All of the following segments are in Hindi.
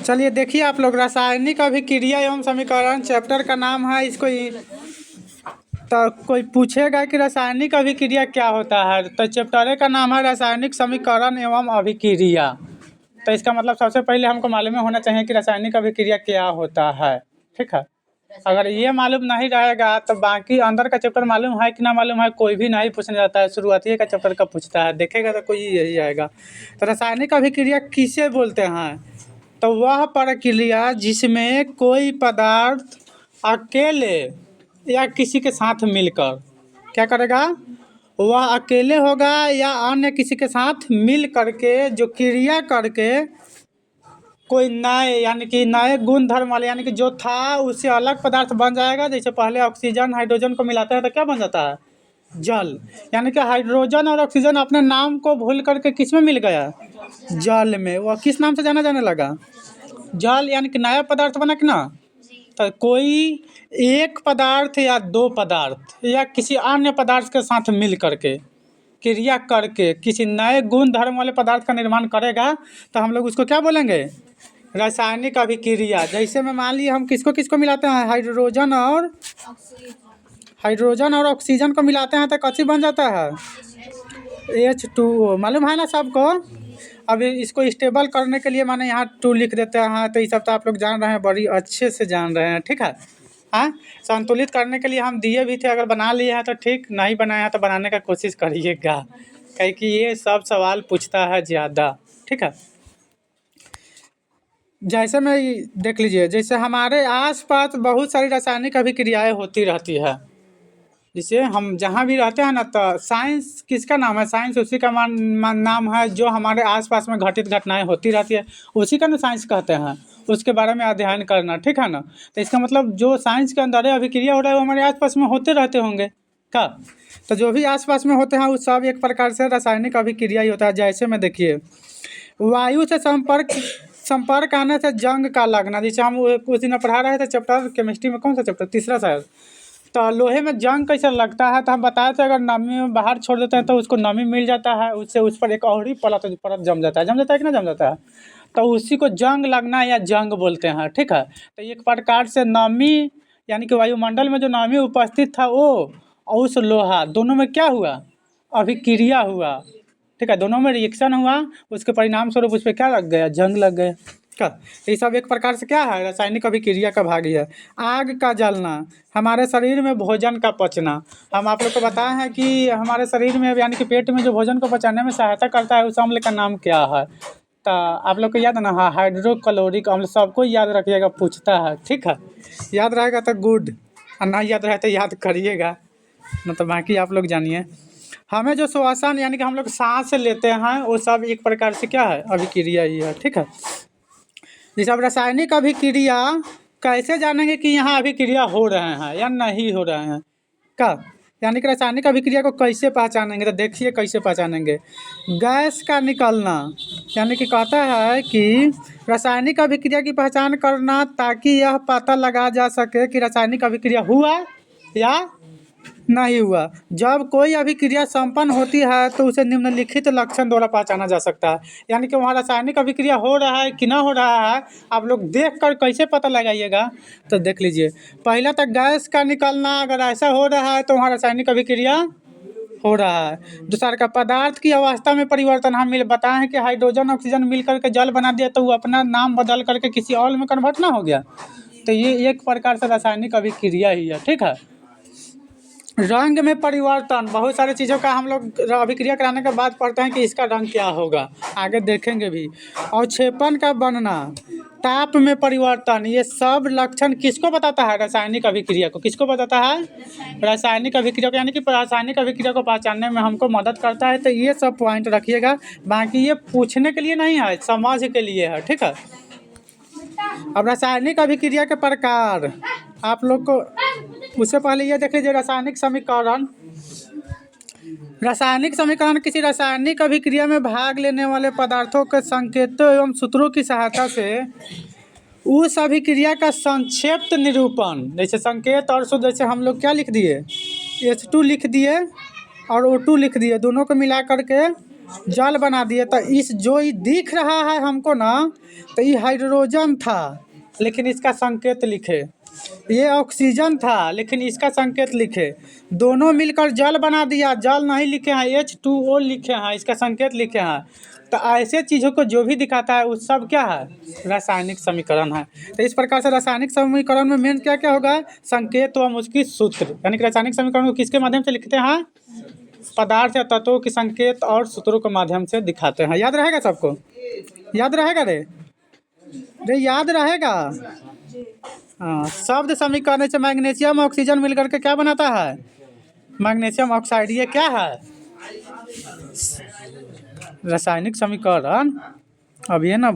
चलिए देखिए आप लोग, रासायनिक अभिक्रिया एवं समीकरण चैप्टर का नाम है। इसको तो कोई पूछेगा कि रासायनिक अभिक्रिया क्या होता है, तो चैप्टर का नाम है रासायनिक समीकरण एवं अभिक्रिया। तो इसका मतलब सबसे पहले हमको मालूम होना चाहिए कि रासायनिक अभिक्रिया क्या होता है। ठीक है, अगर ये मालूम नहीं रहेगा तो बाकी अंदर का चैप्टर मालूम है कि ना मालूम है कोई भी नहीं पूछने जाता है, शुरुआती का चैप्टर का पूछता है, देखेगा तो कोई यही आएगा। तो रासायनिक अभिक्रिया किसे बोलते हैं, तो वह प्रक्रिया जिसमें कोई पदार्थ अकेले या किसी के साथ मिलकर क्या करेगा, वह अकेले होगा या अन्य किसी के साथ मिल करके जो क्रिया करके कोई नए यानी कि नए गुण धर्म वाले यानी कि जो था उससे अलग पदार्थ बन जाएगा। जैसे पहले ऑक्सीजन हाइड्रोजन को मिलाते हैं तो क्या बन जाता है, जल। यानी कि हाइड्रोजन और ऑक्सीजन अपने नाम को भूल करके किस में मिल गया, जल में। वह किस नाम से जाना जाने लगा, जल। यानी कि नया पदार्थ बना कि ना। तो कोई एक पदार्थ या दो पदार्थ या किसी अन्य पदार्थ के साथ मिल करके क्रिया करके किसी नए गुण धर्म वाले पदार्थ का निर्माण करेगा तो हम लोग उसको क्या बोलेंगे, रासायनिक अभिक्रिया। जैसे में मान लीजिए हम किसको किसको मिलाते हैं, हाइड्रोजन और ऑक्सीजन को मिलाते हैं तो कथी बन जाता है, H2O। मालूम है ना सबको। अभी इसको स्टेबल करने के लिए माने यहाँ 2 लिख देते हैं, तो ये सब तो आप लोग जान रहे हैं, बड़ी अच्छे से जान रहे हैं। ठीक है, हाँ। संतुलित करने के लिए हम दिए भी थे, अगर बना लिए हैं तो ठीक, नहीं बनाया है तो बनाने का कोशिश करिएगा, क्योंकि ये सब सवाल पूछता है ज़्यादा। ठीक है, जैसे में देख लीजिए, जैसे हमारे आसपास बहुत सारी रासायनिक अभिक्रियाएं होती रहती है। जैसे हम जहाँ भी रहते हैं ना, तो साइंस किसका नाम है, साइंस उसी का नाम है जो हमारे आसपास में घटित घटनाएं होती रहती है, उसी का ना साइंस कहते हैं। उसके बारे में अध्ययन करना, ठीक है ना। तो इसका मतलब जो साइंस के अंदर अभिक्रिया हो रहा है वो हमारे आसपास में होते रहते होंगे क्या। तो जो भी आसपास में होते हैं वो सब एक प्रकार से रासायनिक अभिक्रिया ही होता है। जैसे में देखिए, वायु से संपर्क आने से जंग का लगना। जैसे हम कुछ दिन पढ़ा रहे थे चैप्टर केमिस्ट्री में, कौन सा चैप्टर, तीसरा शायद। तो लोहे में जंग कैसे लगता है, तो हम बताए थे अगर नमी में बाहर छोड़ देते हैं तो उसको नमी मिल जाता है, उससे उस पर एक और ही परत जम जाता है कि ना जम जाता है। तो उसी को जंग लगना या जंग बोलते हैं। ठीक है, तो एक प्रकार से नमी यानी कि वायुमंडल में जो नमी उपस्थित था वो और उस लोहा दोनों में क्या हुआ, अभिक्रिया हुआ। ठीक है, दोनों में रिएक्शन हुआ, उसके परिणाम स्वरूप उस पर क्या लग गया, जंग लग गया का। ये सब एक प्रकार से क्या है, रासायनिक अभिक्रिया का भाग है। आग का जलना, हमारे शरीर में भोजन का पचना। हम आप लोग को बताए हैं कि हमारे शरीर में यानी कि पेट में जो भोजन को पचाने में सहायता करता है उस अम्ल का नाम क्या है, तो आप लोग को याद है ना, हाँ, हाइड्रोक्लोरिक अम्ल। सबको याद रखिएगा, पूछता है। ठीक है, याद रहेगा तो गुड, और नहीं याद रहे तो याद करिएगा, न तो बाकी आप लोग जानिए। हमें जो श्वसन यानी कि हम लोग सांस लेते हैं वो सब एक प्रकार से क्या है, अभिक्रिया ही है। ठीक है, जैसे अब रासायनिक अभिक्रिया कैसे जानेंगे कि यहाँ अभिक्रिया हो रहे हैं या नहीं हो रहे हैं का, यानी कि रासायनिक अभिक्रिया को कैसे पहचानेंगे, तो देखिए कैसे पहचानेंगे। गैस का निकलना, यानी कि कहता है कि रासायनिक अभिक्रिया की पहचान करना ताकि यह पता लगा जा सके कि रासायनिक अभिक्रिया हुआ या नहीं हुआ। जब कोई अभिक्रिया संपन्न होती है तो उसे निम्नलिखित लक्षण द्वारा पहचाना जा सकता है। यानी कि वहाँ रासायनिक अभिक्रिया हो रहा है कि ना हो रहा है, आप लोग देख कर कैसे पता लगाइएगा, तो देख लीजिए। पहला तो गैस का निकलना, अगर ऐसा हो रहा है तो वहाँ रासायनिक अभिक्रिया हो रहा है। दूसरा का पदार्थ की अवस्था में परिवर्तन, हम बताए हैं कि हाइड्रोजन ऑक्सीजन मिल करके जल बना दिया तो वो अपना नाम बदल करके किसी और में कन्वर्ट ना हो गया, तो ये एक प्रकार से रासायनिक अभिक्रिया ही है। ठीक है, रंग में परिवर्तन, बहुत सारी चीज़ों का हम लोग अभिक्रिया कराने के बाद पढ़ते हैं कि इसका रंग क्या होगा, आगे देखेंगे भी। और क्षेपण का बनना, ताप में परिवर्तन, ये सब लक्षण किसको बताता है, रासायनिक अभिक्रिया को। किसको बताता है, रासायनिक अभिक्रिया को, यानी कि रासायनिक अभिक्रिया को पहचानने में हमको मदद करता है। तो ये सब पॉइंट रखिएगा, बाकी ये पूछने के लिए नहीं है, समझ के लिए है। ठीक है, अब रासायनिक अभिक्रिया के प्रकार आप लोग को, उससे पहले ये देख लीजिए रासायनिक समीकरण। रासायनिक समीकरण किसी रासायनिक अभिक्रिया में भाग लेने वाले पदार्थों के संकेतों एवं सूत्रों की सहायता से उस अभिक्रिया का संक्षिप्त निरूपण। जैसे संकेत और सूत्र, जैसे हम लोग क्या लिख दिए, H2 लिख दिए और O2 लिख दिए, दोनों को मिला करके जल बना दिए। तो इस जो ये दिख रहा है हमको ना, तो ये हाइड्रोजन था लेकिन इसका संकेत लिखे। ये ऑक्सीजन था लेकिन इसका संकेत लिखे। दोनों मिलकर जल बना दिया, जल नहीं लिखे हैं, H2O लिखे हैं, इसका संकेत लिखे हैं। तो ऐसे चीज़ों को जो भी दिखाता है वो सब क्या है, रासायनिक समीकरण है। तो इस प्रकार से रासायनिक समीकरण में मेन क्या क्या होगा, संकेत व उसकी सूत्र, यानी कि रासायनिक समीकरण को किसके माध्यम से लिखते हैं, पदार्थ या तत्वों के संकेत और सूत्रों के माध्यम से दिखाते हैं। याद रहेगा सबको, याद रहेगा रे याद रहेगा। हाँ, शब्द समीकरण से मैग्नीशियम ऑक्सीजन मिलकर के क्या बनाता है, मैग्नीशियम ऑक्साइड। ये क्या है, रासायनिक समीकरण। अब ये ना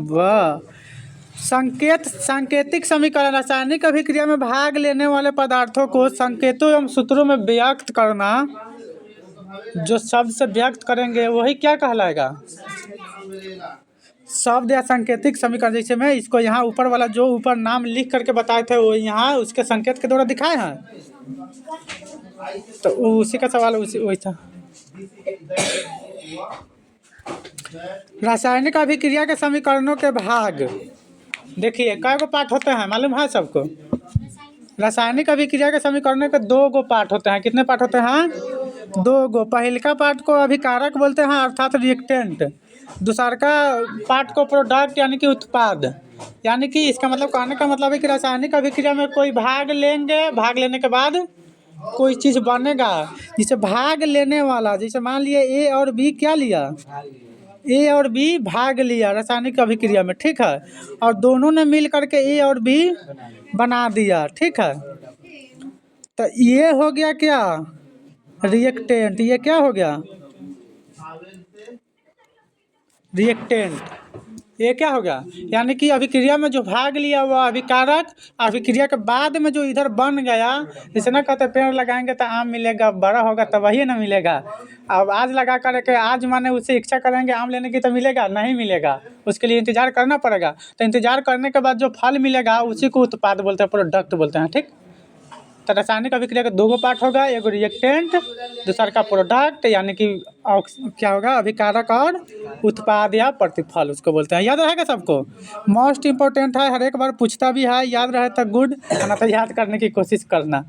संकेत, सांकेतिक समीकरण रासायनिक अभिक्रिया में भाग लेने वाले पदार्थों को संकेतों एवं सूत्रों में व्यक्त करना। जो शब्द से व्यक्त करेंगे वही क्या कहलाएगा, शब्द या सांकेतिक समीकरण। जैसे मैं इसको यहाँ ऊपर वाला जो ऊपर नाम लिख करके बताए थे वो यहाँ उसके संकेत के द्वारा दिखाए हैं, तो उसी का सवाल वही था। रासायनिक अभिक्रिया के समीकरणों के भाग देखिए कई गो पार्ट होते हैं, मालूम है सबको। रासायनिक अभिक्रिया के समीकरणों के 2 गो पार्ट होते हैं। कितने पार्ट होते हैं, 2 गो। पहले पार्ट को अभिकारक बोलते हैं अर्थात रिएक्टेंट। दूसरा का पार्ट को प्रोडक्ट यानी कि उत्पाद। यानी कि इसका मतलब, कहने का मतलब है कि रासायनिक अभिक्रिया में कोई भाग लेंगे, भाग लेने के बाद कोई चीज़ बनेगा। जिसे भाग लेने वाला, जैसे मान लिए A और B क्या लिया, A और B भाग लिया रासायनिक अभिक्रिया में, ठीक है, और दोनों ने मिल करके A और B बना दिया, ठीक है। तो ये हो गया क्या, रिएक्टेंट। ये क्या हो गया, रिएक्टेंट। ये क्या हो गया, यानी कि अभिक्रिया में जो भाग लिया हुआ अभिकारक, अभिक्रिया के बाद में जो इधर बन गया। जैसे ना कहते पेड़ लगाएंगे तो आम मिलेगा, बड़ा होगा तब वही ना मिलेगा। अब आज लगा करके आज माने उससे इच्छा करेंगे आम लेने की तो मिलेगा नहीं, मिलेगा, उसके लिए इंतजार करना पड़ेगा। तो इंतजार करने के बाद जो फल मिलेगा उसी को उत्पाद बोलते हैं, प्रोडक्ट बोलते हैं, ठीक। तो रासायनिक अभिक्रिया के 2 गो पार्ट होगा, एगो रिएक्टेंट, दूसरा का प्रोडक्ट यानी कि क्या होगा, अभिकारक और उत्पाद या प्रतिफल उसको बोलते हैं। याद रहेगा सबको, मोस्ट इम्पोर्टेंट है, हर एक बार पूछता भी है। याद रहे तो गुड, ना तो याद करने की कोशिश करना।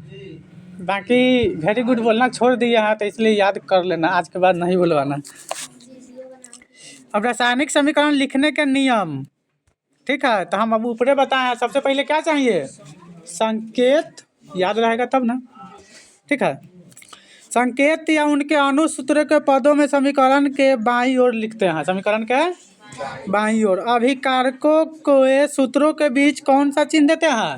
बाकी वेरी गुड बोलना छोड़ दिया है तो इसलिए याद कर लेना, आज के बाद नहीं बोलवाना। अब रासायनिक समीकरण लिखने के नियम, ठीक है। तो हम अब ऊपरे बताएं, सबसे पहले क्या चाहिए, संकेत। याद रहेगा तब ना, ठीक है। संकेत या उनके अनुसूत्र के पदों में समीकरण के बाईं ओर लिखते हैं, समीकरण के बाईं ओर। अभिकारकों को सूत्रों के बीच कौन सा चिन्ह देते हैं,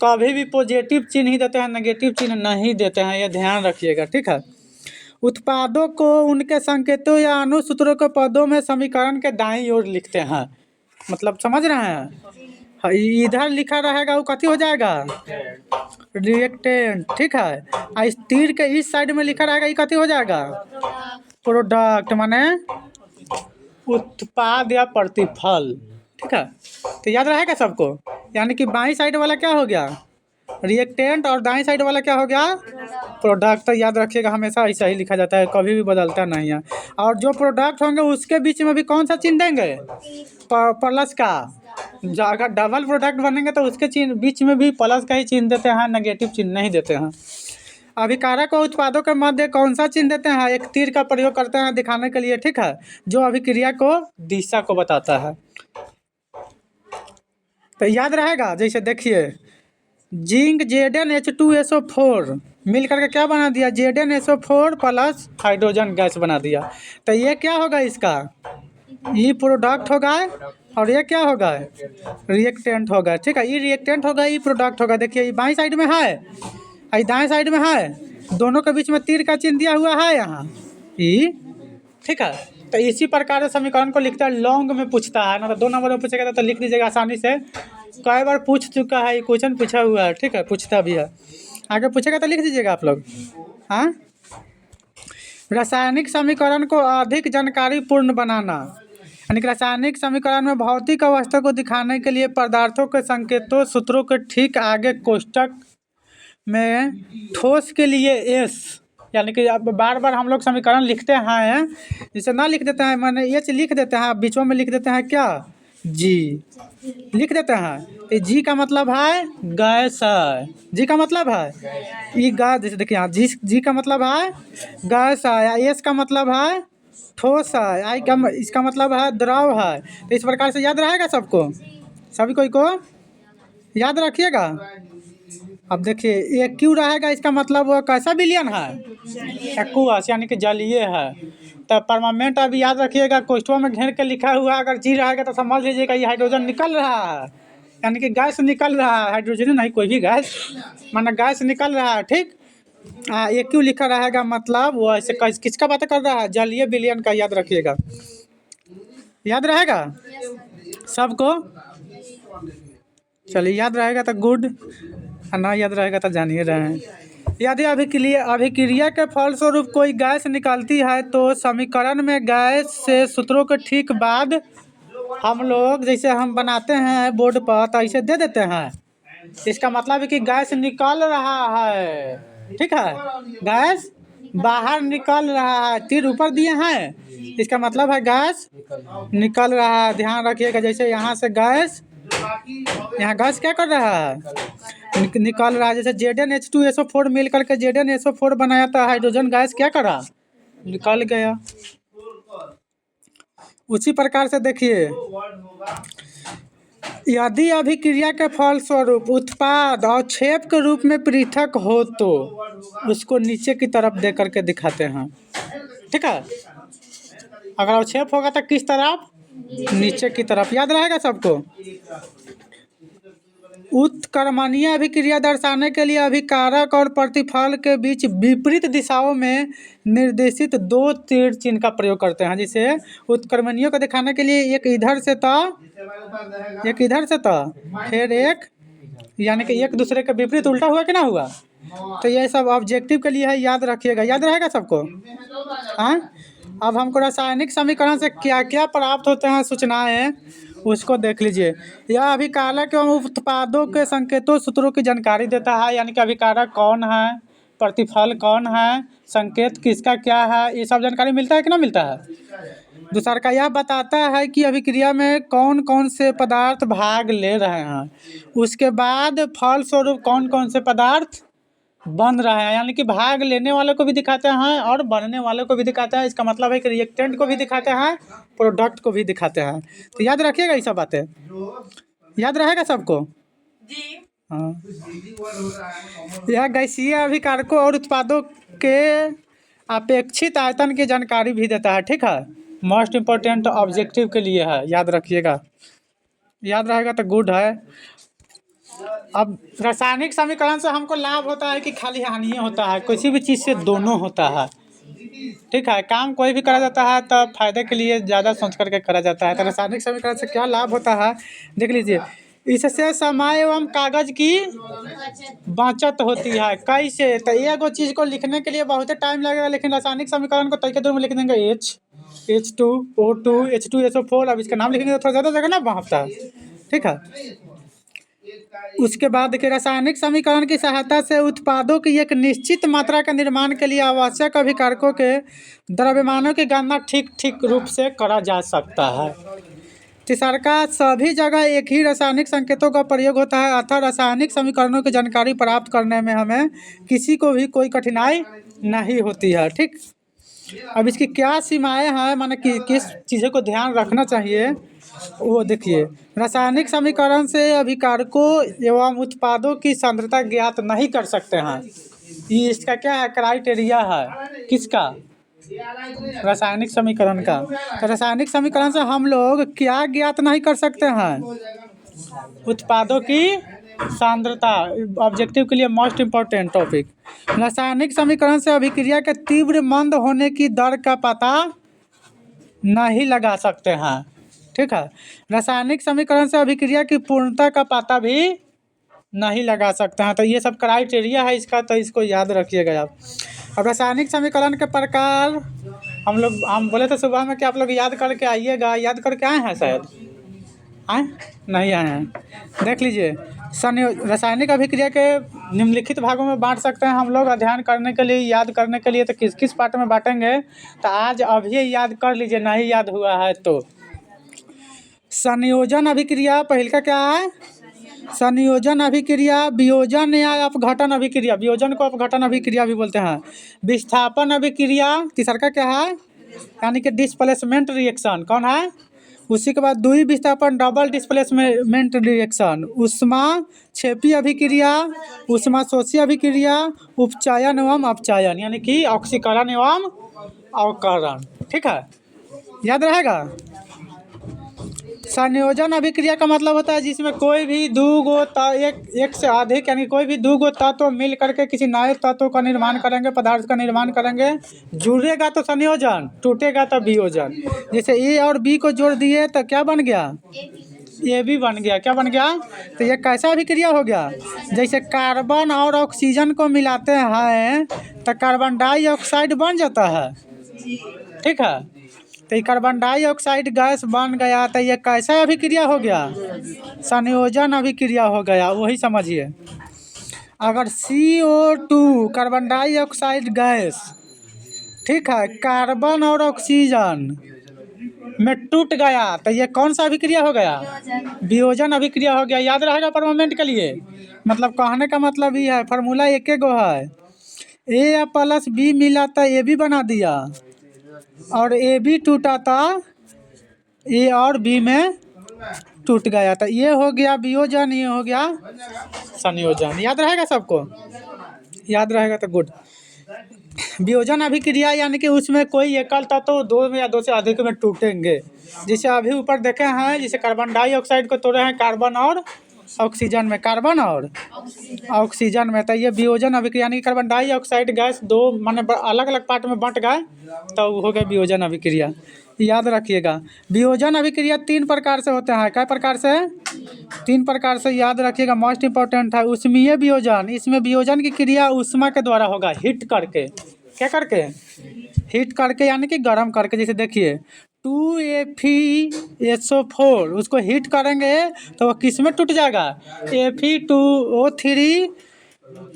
कभी भी पॉजिटिव चिन्ह ही देते हैं, नेगेटिव चिन्ह नहीं देते हैं, ये ध्यान रखिएगा, ठीक है। उत्पादों को उनके संकेतों या अनुसूत्रों के पदों में समीकरण के दाईं ओर लिखते हैं। मतलब समझ रहे हैं, इधर लिखा रहेगा वो कथी हो जाएगा, रिएक्टेंट, ठीक है। इस तीर के इस साइड में लिखा रहेगा ये कथी हो जाएगा, प्रोडक्ट माने उत्पाद या प्रतिफल, ठीक है। तो याद रहेगा सबको, यानी कि बाईं साइड वाला क्या हो गया, रिएक्टेंट, और दाईं साइड वाला क्या हो गया, प्रोडक्ट। तो याद रखिएगा हमेशा ऐसा ही लिखा जाता है, कभी भी बदलता नहीं है। और जो प्रोडक्ट होंगे उसके बीच में भी कौन सा चिन्ह देंगे, प्लस का। जो अगर डबल प्रोडक्ट बनेंगे तो उसके चिन्ह बीच में भी प्लस का ही चिन्ह देते हैं, नेगेटिव चिन्ह नहीं देते हैं। अभिकारक और उत्पादों के मध्य कौन सा चिन्ह देते हैं, एक तीर का प्रयोग करते हैं दिखाने के लिए, ठीक है, जो अभिक्रिया को दिशा को बताता है। तो याद रहेगा, जैसे देखिए जिंक ZnH2SO4 मिल करके क्या बना दिया, ZnSO4 प्लस हाइड्रोजन गैस बना दिया। तो ये क्या होगा, इसका ये प्रोडक्ट होगा और ये क्या होगा, रिएक्टेंट होगा, ठीक है। ये रिएक्टेंट होगा, ये प्रोडक्ट होगा। देखिए ये बाईं साइड में है, ये दाएं साइड में है, दोनों के बीच में तीर का चिन्ह दिया हुआ है यहाँ, ये, ठीक है। तो इसी प्रकार से समीकरण को लिखता है। लॉन्ग में पूछता है ना, तो 2 नंबर में पूछेगा तो लिख दीजिएगा आसानी से। कई बार पूछ चुका है, ये क्वेश्चन पूछा हुआ है, ठीक है, पूछता भी है। आगे पूछेगा तो लिख दीजिएगा आप लोग। हाँ, रासायनिक समीकरण को अधिक जानकारी पूर्ण बनाना, यानी कि रासायनिक समीकरण में भौतिक अवस्था को दिखाने के लिए पदार्थों के संकेतों सूत्रों के ठीक आगे कोष्ठक में ठोस के लिए S, यानी कि अब बार बार हम लोग समीकरण लिखते हैं, जिसे ना लिख देते हैं मैंने एच लिख देते हैं, बीचों में लिख देते हैं क्या जी लिख देते हैं। तो जी का मतलब है गैस है, जी का मतलब है ये गैस, जैसे देखिए यहाँ जी का मतलब है गैस है, एस का मतलब है ठोस है, आई का इसका मतलब है द्रव है। तो इस प्रकार से याद रहेगा सबको, सभी कोई को याद रखिएगा। अब देखिए ये क्यों रहेगा, इसका मतलब वो कैसा विलयन है एक्वस यानी कि जलीय है। तो परमानेंट अभी याद रखिएगा, क्वेश्चन में घेर के लिखा हुआ अगर जी रहेगा तो समझ लीजिएगा ये हाइड्रोजन निकल रहा है, यानी कि गैस निकल रहा है, हाइड्रोजन नहीं कोई भी गैस, माना गैस निकल रहा है। ठीक, ये क्यों लिखा रहेगा, मतलब वो ऐसे किसका बात कर रहा है, जलीय विलयन का, याद रखिएगा। याद रहेगा सबको, चलिए याद रहेगा तो गुड, ना याद रहेगा तो जान ही रहे हैं। यदि अभिक्रिया के फलस्वरूप कोई गैस निकलती है तो समीकरण में गैस से सूत्रों के ठीक बाद हम लोग जैसे हम बनाते हैं बोर्ड पर तो ऐसे दे देते हैं। इसका मतलब है कि गैस निकल रहा है, ठीक है, गैस बाहर निकल रहा है, तीर ऊपर दिए हैं, इसका मतलब है गैस निकल रहा है। ध्यान रखिएगा, जैसे यहाँ से गैस, यहाँ गैस क्या कर रहा है निकल रहा है, जैसे ZnH2SO4 मिल करके ZnSO4 बनाया था, हाइड्रोजन गैस क्या करा निकल गया। उसी प्रकार से देखिए, यदि अभिक्रिया के फलस्वरूप उत्पाद अवक्षेप के रूप में पृथक हो तो उसको नीचे की तरफ दे करके दिखाते हैं। ठीक है, अगर अवक्षेप होगा तो किस तरफ, नीचे की तरफ। याद रहेगा सबको। उत्क्रमणीय अभिक्रिया दर्शाने के लिए अभिकारक और प्रतिफल के बीच विपरीत दिशाओं में निर्देशित दो तीर चिन्ह का प्रयोग करते हैं। जैसे उत्क्रमणीय को दिखाने के लिए एक इधर से था, एक इधर से था, फिर एक, यानी कि एक दूसरे के विपरीत उल्टा हुआ कि ना हुआ। तो ये सब ऑब्जेक्टिव के लिए है, याद रखिएगा। याद रहेगा सबको। हाँ, अब हमको रासायनिक समीकरण से क्या क्या प्राप्त होते हैं सूचनाएं, उसको देख लीजिए। यह अभिकारक एवं उत्पादों के संकेतों सूत्रों की जानकारी देता है, यानी कि अभिकारक कौन है, प्रतिफल कौन है, संकेत किसका क्या है, ये सब जानकारी मिलता है कि ना मिलता है। दूसरा का यह बताता है कि अभिक्रिया में कौन कौन से पदार्थ भाग ले रहे हैं, उसके बाद फलस्वरूप कौन कौन से पदार्थ बन रहे हैं, यानी कि भाग लेने वाले को भी दिखाते हैं और बनने वाले को भी दिखाते हैं। इसका मतलब है कि रिएक्टेंट को भी दिखाते हैं, प्रोडक्ट को भी दिखाते हैं। तो याद रखिएगा ये सब बातें, याद रहेगा सबको जी। हाँ, यह गैसीय अभिकारकों और उत्पादों के अपेक्षित आयतन की जानकारी भी देता है। ठीक है, मोस्ट इम्पोर्टेंट ऑब्जेक्टिव के लिए है, याद रखिएगा। याद रहेगा तो गुड है। अब रासायनिक समीकरण से हमको लाभ होता है कि खाली हानि होता है, किसी भी चीज़ से दोनों होता है। ठीक है, काम कोई भी करा जाता है तो फायदे के लिए ज़्यादा सोच करके करा जाता है। तो रासायनिक समीकरण से क्या लाभ होता है देख लीजिए। इससे समय एवं कागज की बचत होती है। कैसे, तो एगो चीज़ को लिखने के लिए बहुत टाइम लगेगा, लेकिन रासायनिक समीकरण को तरीके दूर में लिख देंगे, H2O2 H2SO4। अब इसका नाम लिखेंगे तो थोड़ा ज़्यादा जगह ना भापता है। ठीक है, उसके बाद देखिए, रासायनिक समीकरण की सहायता से उत्पादों की एक निश्चित मात्रा के निर्माण के लिए आवश्यक अभिकारकों के द्रव्यमानों की गणना ठीक रूप से करा जा सकता है। तीसरा का सभी जगह एक ही रासायनिक संकेतों का प्रयोग होता है, अतः रासायनिक समीकरणों की जानकारी प्राप्त करने में हमें किसी को भी कोई कठिनाई नहीं होती है। ठीक, अब इसकी क्या सीमाएं हैं, माने कि किस चीज़ों को ध्यान रखना चाहिए वो देखिए। रासायनिक समीकरण से अभिकारकों एवं उत्पादों की सांद्रता ज्ञात नहीं कर सकते हैं। ये इसका क्या है, क्राइटेरिया है, किसका, रासायनिक समीकरण का। तो रासायनिक समीकरण से हम लोग क्या ज्ञात नहीं कर सकते हैं, उत्पादों की सांद्रता। ऑब्जेक्टिव के लिए मोस्ट इम्पोर्टेंट टॉपिक। रासायनिक समीकरण से अभिक्रिया के तीव्र मंद होने की दर का पता नहीं लगा सकते हैं। ठीक है, रासायनिक समीकरण से अभिक्रिया की पूर्णता का पता भी नहीं लगा सकते हैं। तो ये सब क्राइटेरिया है इसका, तो इसको याद रखिएगा आप। अब रासायनिक समीकरण के प्रकार हम बोले थे सुबह में कि आप लोग याद करके आइएगा, याद करके आए हैं शायद, आए नहीं आए हैं, देख लीजिए। रासायनिक अभिक्रिया के निम्नलिखित भागों में बांट सकते हैं हम लोग अध्ययन करने के लिए, याद करने के लिए। तो किस किस पार्ट में बांटेंगे, तो आज अभी याद कर लीजिए, नहीं याद हुआ है तो। संयोजन अभिक्रिया पहले का क्या है, संयोजन अभिक्रिया, वियोजन या अपघटन अभिक्रिया, वियोजन को अपघटन अभिक्रिया भी बोलते हैं। विस्थापन अभिक्रिया तीसरा का क्या है, यानी कि डिस्प्लेसमेंट रिएक्शन, कौन है। उसी के बाद द्वि विस्थापन डबल डिस्प्लेसमेंट रिएक्शन। ऊष्मा क्षेपी अभिक्रिया, ऊष्मा शोषी अभिक्रिया, उपचयन एवं अपचयन, यानी कि ऑक्सीकरण एवं अवकरण। ठीक है, याद रहेगा। संयोजन अभिक्रिया का मतलब होता है जिसमें कोई भी एक से अधिक, यानी कोई भी दो तत्व मिल करके किसी नए तत्व का निर्माण करेंगे, पदार्थ का निर्माण करेंगे। जुड़ेगा तो संयोजन, टूटेगा तो वियोजन। जैसे ए और बी को जोड़ दिए तो क्या बन गया, ए बी बन गया। क्या बन गया, तो ये कैसा अभिक्रिया हो गया, जैसे कार्बन और ऑक्सीजन को मिलाते हैं तो कार्बन डाइऑक्साइड बन जाता है। ठीक है, तो ये कार्बन डाइऑक्साइड गैस बन गया, तो ये कैसा अभिक्रिया हो गया, संयोजन अभिक्रिया हो गया। वही समझिए, अगर CO2 कार्बन डाइऑक्साइड गैस, ठीक है, कार्बन और ऑक्सीजन में टूट गया तो ये कौन सा अभिक्रिया हो गया, वियोजन अभिक्रिया हो गया। याद रहेगा परमानेंट के लिए। मतलब कहने का मतलब ये है, फार्मूला एक गो है, ए प्लस बी मिला तो ए बी बना दिया, और ए बी टूटा था ए और बी में टूट गया, तो ये हो गया वियोजन, ये हो गया संयोजन। याद रहेगा सबको, याद रहेगा तो गुड। वियोजन अभिक्रिया यानी कि उसमें कोई एकल तत्व दो में या दो से अधिक में टूटेंगे। जैसे अभी ऊपर देखे हैं, जैसे कार्बन डाइऑक्साइड को तोड़े हैं कार्बन और ऑक्सीजन में, कार्बन और ऑक्सीजन में, तो ये वियोजन अभिक्रिया, यानी कार्बन डाइऑक्साइड गैस दो माने अलग अलग पार्ट में बंट गए तो हो गया वियोजन अभिक्रिया। याद रखिएगा, वियोजन अभिक्रिया 3 प्रकार से होते हैं। क्या प्रकार से, 3 प्रकार से, याद रखिएगा, मोस्ट इंपॉर्टेंट है। ऊष्मीय वियोजन, इसमें वियोजन की क्रिया ऊष्मा के द्वारा होगा, हीट करके। क्या करके, हीट करके, यानी कि गर्म करके। जैसे देखिए 2Fe2SO4 उसको हीट करेंगे तो वो किस में टूट जाएगा, Fe2O3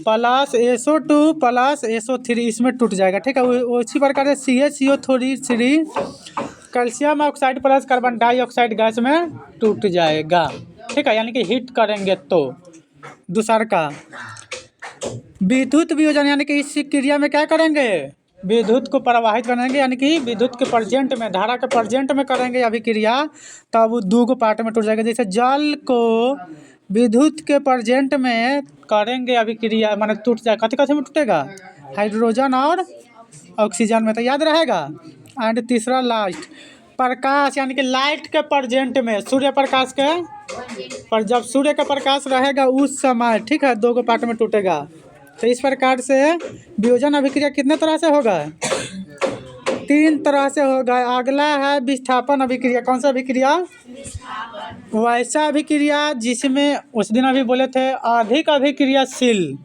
plus SO2 plus SO3 इसमें टूट जाएगा। ठीक है, उसी प्रकार से CaCO3 calcium oxide plus carbon dioxide gas में टूट जाएगा। ठीक है, यानी कि हीट करेंगे तो। दूसरा का विद्युत वियोजन, यानी कि इस क्रिया में क्या करेंगे, विद्युत को प्रवाहित करेंगे, यानी कि विद्युत के प्रजेंट में, धारा के प्रजेंट में करेंगे अभिक्रिया, तब वो 2 पार्ट में टूट जाएगा। जैसे जल को विद्युत के प्रजेंट में करेंगे अभिक्रिया, माने टूट जाएगा। कथी कथी में टूटेगा, हाइड्रोजन और ऑक्सीजन में। तो याद रहेगा। एंड तीसरा लास्ट, प्रकाश, यानी कि लाइट के प्रजेंट में, सूर्य प्रकाश के पर जब सूर्य का प्रकाश रहेगा उस समय, ठीक है, 2 पार्ट में टूटेगा। तो इस प्रकार से वियोजन अभिक्रिया कितने तरह से होगा, 3 तरह से होगा। अगला है विस्थापन अभिक्रिया। कौन सा अभिक्रिया, वैसा अभिक्रिया जिसमें उस दिन अभी बोले थे अधिक अभिक्रियाशील,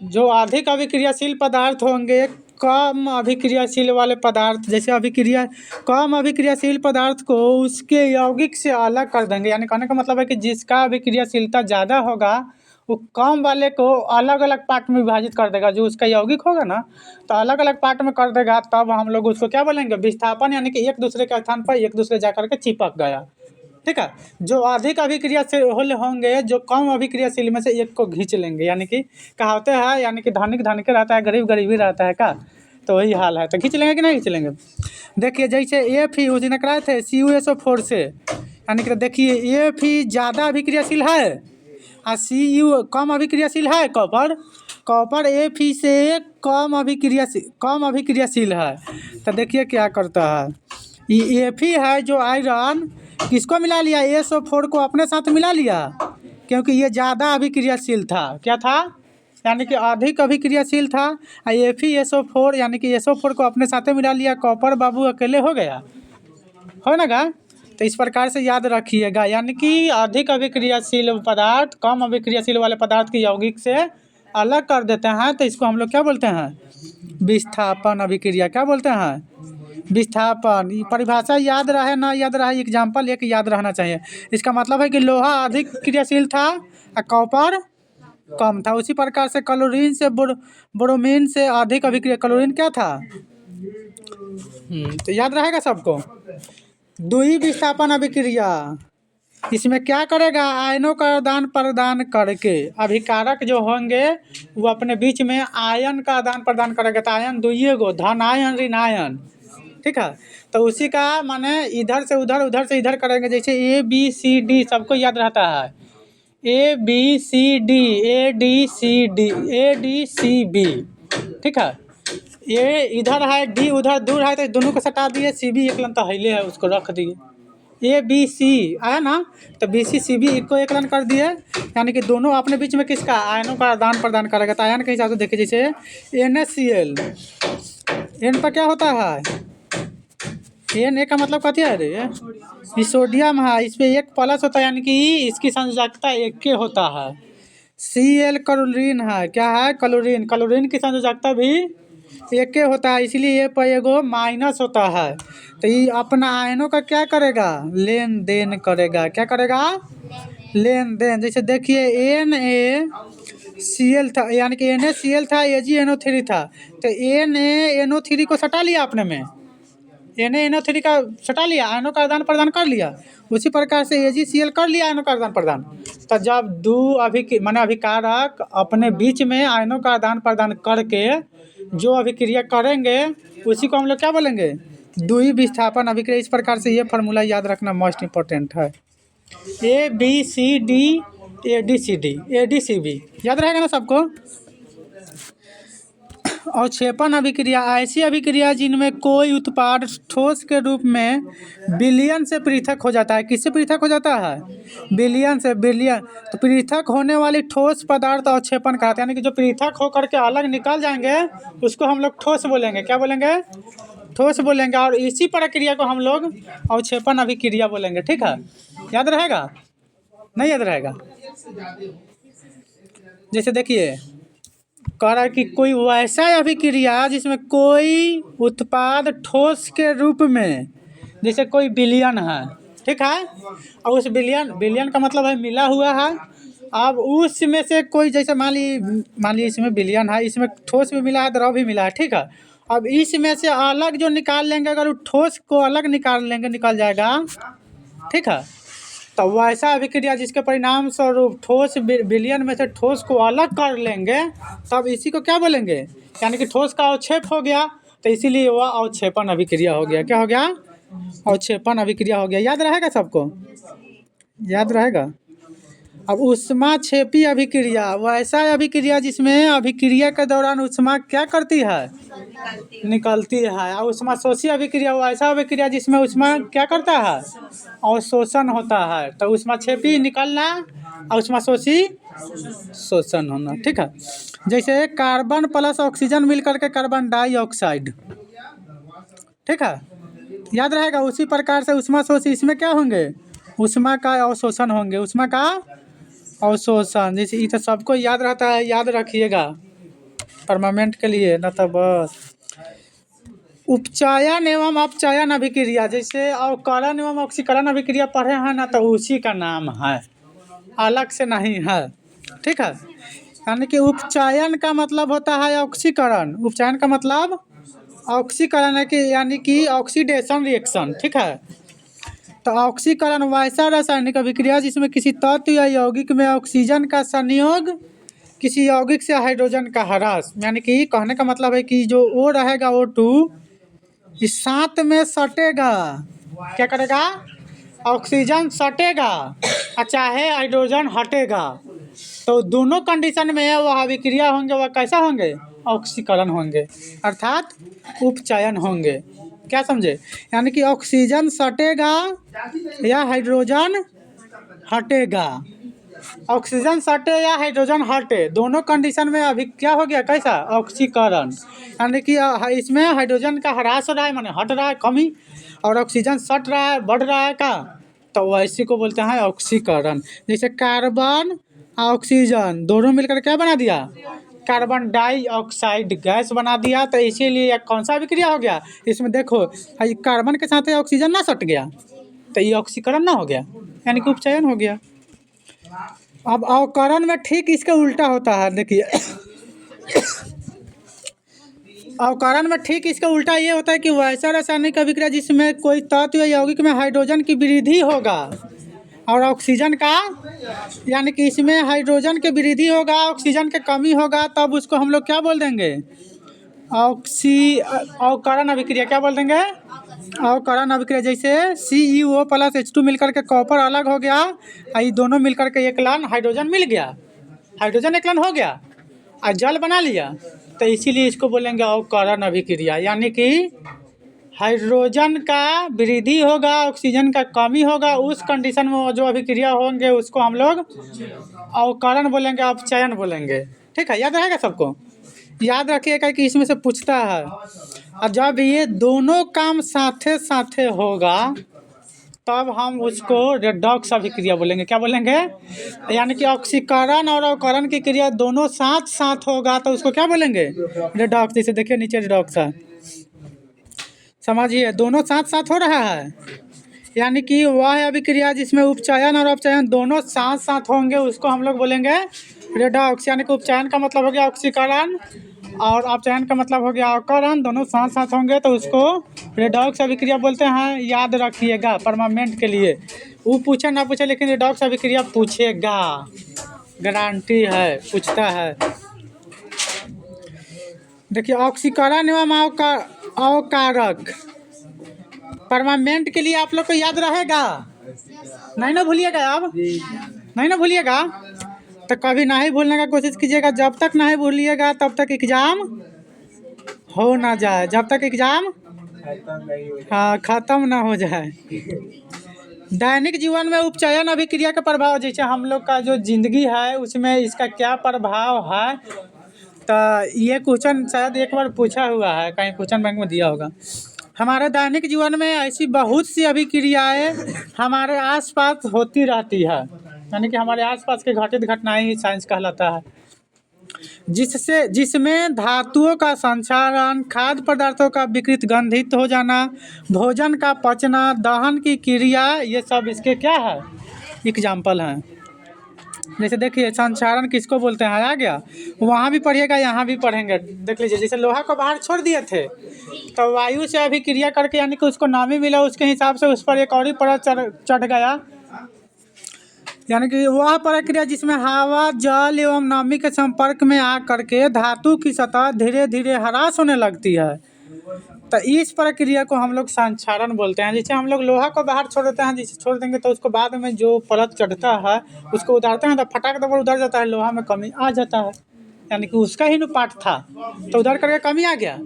जो अधिक अभिक्रियाशील पदार्थ होंगे कम अभिक्रियाशील वाले पदार्थ, जैसे अभिक्रिया कम अभिक्रियाशील पदार्थ को उसके यौगिक से अलग कर देंगे। यानी कहने का मतलब है कि जिसका अभिक्रियाशीलता ज़्यादा होगा वो कम वाले को अलग अलग पार्ट में विभाजित कर देगा। जो उसका यौगिक होगा ना तो अलग अलग पार्ट में कर देगा, तब हम लोग उसको क्या बोलेंगे, विस्थापन, यानी कि एक दूसरे के स्थान पर एक दूसरे जा करके चिपक गया। ठीक है, जो अधिक अभिक्रियाशील होंगे जो कम अभिक्रियाशील में से एक को खींच लेंगे। यानी कि कहावते हैं, यानी कि धनिक धनिक रहता है, गरीब गरीब ही रहता है का, तो वही हाल है। तो खींच लेंगे कि नहीं खींच लेंगे। देखिए जैसे Fe उस दिन कराए थे CuSO4 से, यानी कि देखिए Fe ज़्यादा अभिक्रियाशील है और Cu कम अभिक्रियाशील है। कॉपर Fe से कम अभिक्रियाशील है। तो देखिए क्या करता है, ये Fe है जो आयरन किसको मिला लिया, SO4 को अपने साथ मिला लिया, क्योंकि ये ज़्यादा अभिक्रियाशील था। क्या था, यानी कि अधिक अभिक्रियाशील था। FeSO4 यानी कि SO4 को अपने साथ मिला लिया, कॉपर बाबू अकेले हो गया, हो ना गा। तो इस प्रकार से याद रखिएगा, यानी कि अधिक अभिक्रियाशील पदार्थ कम अभिक्रियाशील वाले पदार्थ के यौगिक से अलग कर देते हैं, तो इसको हम लोग क्या बोलते हैं, विस्थापन अभिक्रिया। क्या बोलते हैं, विस्थापन, ये परिभाषा याद रहे ना याद रहे, एग्जाम्पल एक याद रहना चाहिए। इसका मतलब है कि लोहा अधिक क्रियाशील था और कॉपर कम था। उसी प्रकार से क्लोरीन से ब्रोमीन से अधिक अभिक्रिया। क्लोरीन क्या था? तो याद रहेगा सबको। द्वि विस्थापन अभिक्रिया, इसमें क्या करेगा? आयनों का आदान प्रदान करके अभिकारक जो होंगे वो अपने बीच में आयन का आदान प्रदान करेगा। तो आयन दुइये गो, धन आयन ऋण आयन, ठीक है। तो उसी का माने इधर से उधर, उधर से इधर करेंगे। जैसे ABCD सबको याद रहता है, ABCD, ADCD, ADCB, ठीक है। ये इधर है, D उधर दूर है, तो दोनों को सटा दिए। CB एक लन तो हिले है, उसको रख दिए। ABC आया ना, तो BC CB को एक लन कर दिए, यानी कि दोनों अपने बीच में किसका? आयनों का आदान प्रदान करेगा। तो आयन के हिसाब से देखिए, जैसे NaCl, N पर क्या होता है? Na का मतलब कथी है रे? ये सोडियम है, इस पे एक प्लस होता है, यानी कि इसकी संयोजकता एक के होता है। Cl क्लोरीन है, क्या है? क्लोरीन। क्लोरीन की संयोजकता भी एक के होता है, इसलिए ये पर एगो माइनस होता है। तो ये अपना आयनों का क्या करेगा? लेन देन करेगा। क्या करेगा? लेन देन। जैसे देखिए NaCl था, यानी कि NaCl था, AgNO3 था, तो NaNO3 को सटा लिया अपने में, NaNO3 का सटा लिया, आयनों का आदान प्रदान कर लिया। उसी प्रकार से AgCl कर लिया आयनों का आदान प्रदान। तो जब दो अभिकारक अपने बीच में आयनों का आदान प्रदान करके जो अभिक्रिया करेंगे उसी को हम लोग क्या बोलेंगे? द्वि विस्थापन अभिक्रिया। इस प्रकार से ये फार्मूला याद रखना मोस्ट इम्पोर्टेंट है। ABCD, ADCD, ADCB याद रहेगा ना सबको। अवक्षेपण अभिक्रिया, ऐसी अभिक्रिया जिनमें कोई उत्पाद ठोस के रूप में विलयन से पृथक हो जाता है। किससे पृथक हो जाता है? विलयन से। विलयन तो पृथक होने वाली ठोस पदार्थ अवक्षेपण कहते हैं, यानी कि जो पृथक होकर के अलग निकल जाएंगे उसको हम लोग ठोस बोलेंगे। क्या बोलेंगे? ठोस बोलेंगे। और इसी प्रक्रिया को हम लोग अवक्षेपण अभिक्रिया बोलेंगे, ठीक है। याद रहेगा? नहीं याद रहेगा? जैसे देखिए, कह रहा है कि कोई वैसा अभिक्रिया जिसमें कोई उत्पाद ठोस के रूप में, जैसे कोई विलयन है, ठीक है, और उस विलयन का मतलब है मिला हुआ है। अब उसमें से कोई, जैसे मान लीजिए इसमें विलयन है, इसमें ठोस भी मिला है, द्रव भी मिला है, ठीक है। अब इसमें से अलग जो निकाल लेंगे, अगर वो ठोस को अलग निकाल लेंगे, निकल जाएगा, ठीक है। तो वैसा अभिक्रिया जिसके परिणाम स्वरूप ठोस विलयन में से ठोस को अलग कर लेंगे, तब इसी को क्या बोलेंगे? यानी कि ठोस का अवक्षेप हो गया, तो इसीलिए वह अवक्षेपण अभिक्रिया हो गया। क्या हो गया? अवक्षेपण अभिक्रिया हो गया। याद रहेगा सबको? याद रहेगा? अब ऊष्माक्षेपी अभिक्रिया, वैसा अभिक्रिया जिसमें अभिक्रिया के दौरान ऊष्मा क्या करती है? निकलती है। और ऊष्माशोषी अभिक्रिया, वैसा अभिक्रिया जिसमें ऊष्मा क्या करता है? अवशोषण होता है। तो ऊष्माक्षेपी निकलना, ऊष्माशोषी शोषण होना, ठीक है। जैसे कार्बन प्लस ऑक्सीजन मिलकर के कार्बन डाइऑक्साइड, ठीक है, याद रहेगा। उसी प्रकार से ऊष्माशोषी, इसमें क्या होंगे? ऊष्मा का अवशोषण होंगे, ऊष्मा का अवशोषण। जैसे ये तो सबको याद रहता है, याद रखिएगा परमानेंट के लिए, ना तो बस। उपचयन एवं अपचयन अभिक्रिया, जैसे अवकरण एवं ऑक्सीकरण अभिक्रिया पढ़े हैं ना, तो उसी का नाम है, अलग से नहीं है, ठीक है। यानी कि उपचयन का मतलब होता है ऑक्सीकरण, उपचयन का मतलब ऑक्सीकरण है, कि यानी कि ऑक्सीडेशन रिएक्शन, ठीक है। तो ऑक्सीकरण वैसा रासायनिक अभिक्रिया जिसमें किसी तत्व या यौगिक में ऑक्सीजन का संयोग किसी यौगिक से हाइड्रोजन का ह्रास, यानी कि कहने का मतलब है कि जो O रहेगा, O2 इस साथ में सटेगा, क्या करेगा? ऑक्सीजन सटेगा और चाहे हाइड्रोजन हटेगा, तो दोनों कंडीशन में वह अभिक्रिया होंगे, वह कैसा होंगे? ऑक्सीकरण होंगे, अर्थात उपचयन होंगे। क्या समझे? यानी कि ऑक्सीजन सटेगा या हाइड्रोजन हटेगा। ऑक्सीजन सटे या हाइड्रोजन हटे, दोनों कंडीशन में अभी क्या हो गया? कैसा? ऑक्सीकरण। यानी कि इसमें हाइड्रोजन का ह्रास हो रहा है, माने हट रहा है, कमी, और ऑक्सीजन सट रहा है, बढ़ रहा है, का, तो वैसे को बोलते हैं ऑक्सीकरण। जैसे कार्बन ऑक्सीजन दोनों मिलकर क्या बना दिया? कार्बन डाइऑक्साइड गैस बना दिया, तो इसीलिए यह कौन सा अभिक्रिया हो गया? इसमें देखो ये कार्बन के साथ ऑक्सीजन ना सट गया, तो ये ऑक्सीकरण ना हो गया, यानी कि उपचयन हो गया। अब अवकरण में ठीक इसका उल्टा होता है। देखिए अवकरण में ठीक इसका उल्टा ये होता है कि वैसा रासायनिक अभिक्रिया जिसमें कोई तत्व या यौगिक में हाइड्रोजन की वृद्धि होगा और ऑक्सीजन का, यानी कि इसमें हाइड्रोजन की वृद्धि होगा, ऑक्सीजन की कमी होगा, तब उसको हम लोग क्या बोल देंगे? अवकरण अभिक्रिया क्या बोल देंगे? अवकरण अभिक्रिया। जैसे CeO प्लस H2 मिलकर के कॉपर अलग हो गया, ये दोनों मिलकर के एक लाइन हाइड्रोजन मिल गया, हाइड्रोजन एक लाइन हो गया और जल बना लिया, तो इसीलिए इसको बोलेंगे अवकरण अभिक्रिया। यानी कि हाइड्रोजन का वृद्धि होगा, ऑक्सीजन का कमी होगा, उस कंडीशन में जो अभिक्रिया होंगे उसको हम लोग अवकरण बोलेंगे, अपचयन बोलेंगे। ठीक है, याद रहेगा सबको? याद रखिएगा कि इसमें से पूछता है। और जब ये दोनों काम साथे साथे होगा तब हम उसको रेडॉक्स अभिक्रिया बोलेंगे। क्या बोलेंगे? यानी कि ऑक्सीकरण और अवकरण की क्रिया दोनों साथ साथ होगा तो उसको क्या बोलेंगे? रेडॉक्स। जैसे देखिए नीचे रेडॉक्स है, समझिए दोनों साथ साथ हो रहा है, यानी कि वह अभिक्रिया जिसमें उपचयन और अपचयन दोनों साथ साथ होंगे उसको हम लोग बोलेंगे रेडॉक्स। यानी कि उपचयन का मतलब हो गया ऑक्सीकरण और अपचयन का मतलब हो गया अवकरण, दोनों साथ साथ होंगे तो उसको रेडॉक्स अभिक्रिया बोलते हैं। याद रखिएगा परमानेंट के लिए, वो पूछे ना पूछे लेकिन रेडॉक्स अभिक्रिया पूछेगा, गारंटी है, पूछता है। देखिए ऑक्सीकरण एवं अवकारक परमानेंट के लिए आप लोग को याद रहेगा, नहीं ना भूलिएगा? अब नहीं ना भूलिएगा तो कभी नहीं भूलने का कोशिश कीजिएगा। जब तक नहीं भूलिएगा तब तक एग्ज़ाम हो ना जाए, जब तक एग्ज़ाम ख़त्म ना हो जाए। दैनिक जीवन में उपचयन अभिक्रिया का प्रभाव, जैसे हम लोग का जो ज़िंदगी है उसमें इसका क्या प्रभाव है, तो ये क्वेश्चन शायद एक बार पूछा हुआ है, कहीं क्वेश्चन बैंक में दिया होगा। हमारे दैनिक जीवन में ऐसी बहुत सी अभिक्रियाएँ हमारे आसपास होती रहती है, यानी कि हमारे आसपास के घटित घटनाएं ही साइंस कहलाता है, जिसमें धातुओं का संचारण, खाद्य पदार्थों का विकृत गंधित हो जाना, भोजन का पचना, दहन की क्रिया, ये सब इसके क्या है? एग्जाम्पल हैं। जैसे देखिए संचारण किसको बोलते हैं, आ गया, वहाँ भी पढ़िएगा यहाँ भी पढ़ेंगे। देख लीजिए जैसे लोहा को बाहर छोड़ दिए थे तो वायु से अभिक्रिया करके, यानी कि उसको नमी मिला, उसके हिसाब से उस पर एक और ही परत चढ़ गया, यानी कि वह प्रक्रिया जिसमें हवा, जल एवं नमी के संपर्क में आ करके धातु की सतह धीरे धीरे ह्रास होने लगती है, तो इस प्रक्रिया को हम लोग संचारण बोलते हैं। जैसे हम लोग लोहा को बाहर छोड़ देते हैं, जैसे छोड़ देंगे तो उसको बाद में जो परत चढ़ता है उसको उतारते हैं तो फटाक दबर उधर जाता है, लोहा में कमी आ जाता है, यानी कि उसका ही पार्ट था तो उधर करके कमी आ गया,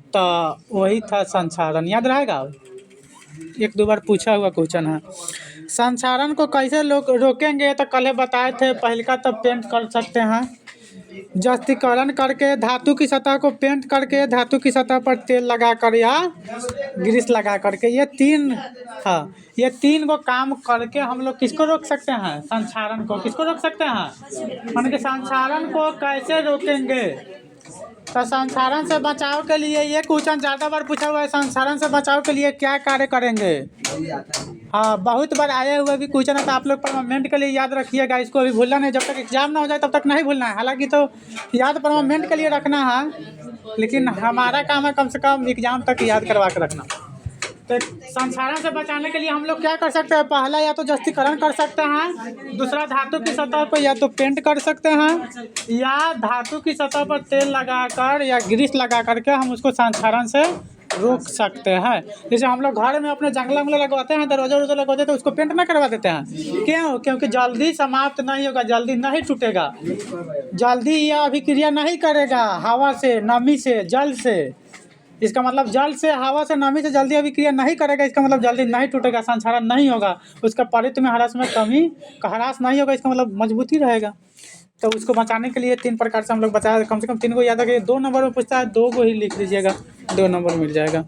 तो वही था संचारण। याद रहेगा? एक दो बार पूछा हुआ क्वेश्चन है। संचारण को कैसे लोग रोकेंगे तो कल बताए थे, पहले का तब पेंट कर सकते हैं, जस्तीकरण करके धातु की सतह को पेंट करके धातु की सतह पर तेल लगाकर या ग्रीस लगा करके, ये तीन को काम करके हम लोग किसको रोक सकते हैं? संचारण को। किसको रोक सकते हैं? माने कि संचारण को कैसे रोकेंगे? तो संचारण से बचाव के लिए ये क्वेश्चन ज़्यादा बार पूछा हुआ है, संचारण से बचाव के लिए क्या कार्य करेंगे? हाँ, बहुत बार आए हुए भी क्वेश्चन है, तो आप लोग परमानेंट के लिए याद रखिएगा, इसको अभी भूलना नहीं, जब तक एग्जाम ना हो जाए तब तक नहीं भूलना है। हालांकि तो याद परमानेंट के लिए रखना है, लेकिन हमारा काम है कम से कम एग्जाम तक याद करवा के रखना। तो संचारण से बचाने के लिए हम लोग क्या कर सकते हैं? पहला या तो जस्तीकरण कर सकते हैं, दूसरा धातु की सतह पर या तो पेंट कर सकते हैं, या धातु की सतह पर तेल लगाकर या ग्रीस लगा करके हम उसको संचारण से रोक सकते हैं। जैसे हम लोग घर में अपने जंगला उंगला लगवाते हैं, दरवाजा उरवाजा लगवाते हैं, तो उसको पेंट ना करवा देते हैं। क्यों? क्योंकि जल्दी समाप्त नहीं होगा, जल्दी नहीं टूटेगा, जल्दी यह अभिक्रिया नहीं करेगा हवा से, नमी से, जल से। इसका मतलब जल से, हवा से, नमी से जल्दी अभिक्रिया नहीं करेगा, इसका मतलब जल्दी नहीं टूटेगा, संचारण नहीं होगा, उसका परित में ह्रास में कमी का ह्रास नहीं होगा, इसका मतलब मजबूती रहेगा। तो उसको बचाने के लिए 3 प्रकार से हम लोग बचा, कम से कम 3 को याद रखिए। 2 नंबर में पूछता है, 2 को ही लिख लीजिएगा, 2 नंबर मिल जाएगा।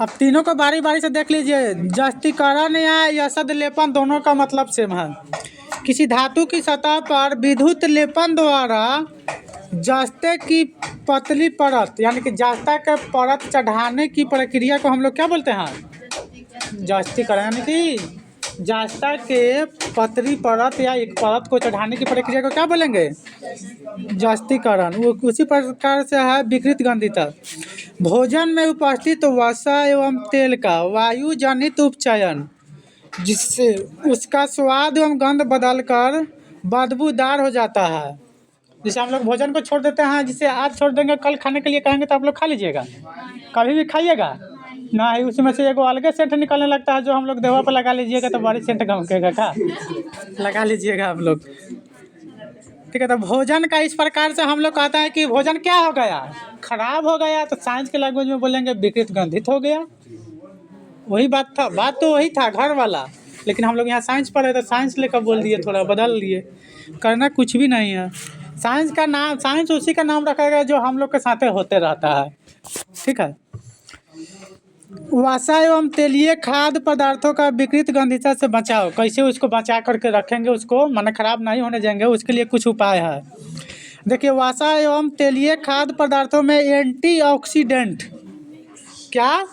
अब तीनों को बारी बारी से देख लीजिए। जस्तीकरण या यसद लेपन दोनों का मतलब सेम है। किसी धातु की सतह पर विद्युत लेपन द्वारा जस्ते की पतली परत यानी कि जस्ता के परत चढ़ाने की प्रक्रिया को हम लोग क्या बोलते हैं? जस्तीकरण। यानी कि जस्ता के पतली परत या एक परत को चढ़ाने की प्रक्रिया को क्या बोलेंगे? जस्तीकरण। वो उसी प्रकार से है विकृत गंधिता। भोजन में उपस्थित वसा एवं तेल का वायु जनित उपचयन जिससे उसका स्वाद एवं गंध बदलकर बदबूदार हो जाता है। जैसे हम लोग भोजन को छोड़ देते हैं, जिसे आज छोड़ देंगे कल खाने के लिए कहेंगे तो आप लोग खा लीजिएगा, कभी भी खाइएगा ना ही उसमें से एगो अलग सेंट निकलने लगता है जो हम लोग देवा पर लगा लीजिएगा तो बड़ी सेंट गमकेगा का लगा लीजिएगा आप लोग। ठीक है, तो भोजन का इस प्रकार से हम लोग कहता है कि भोजन क्या हो गया? खराब हो गया। तो साइंस के लैंग्वेज में बोलेंगे विकृत गंधित हो गया। वही बात था, बात तो वही था घर वाला, लेकिन हम लोग यहाँ साइंस पढ़े तो साइंस लेकर बोल दिए, थोड़ा बदल लिए। करना कुछ भी नहीं है। साइंस का नाम, साइंस उसी का नाम रखा गया जो हम लोग के साथ होते रहता है। ठीक है। वसा एवं तेलीय खाद्य पदार्थों का विकृत गंधिता से बचाव, कैसे उसको बचा करके रखेंगे, उसको माने खराब नहीं होने देंगे, उसके लिए कुछ उपाय है। देखिए, वसा एवं तेलीय खाद्य पदार्थों में एंटीऑक्सीडेंट, क्या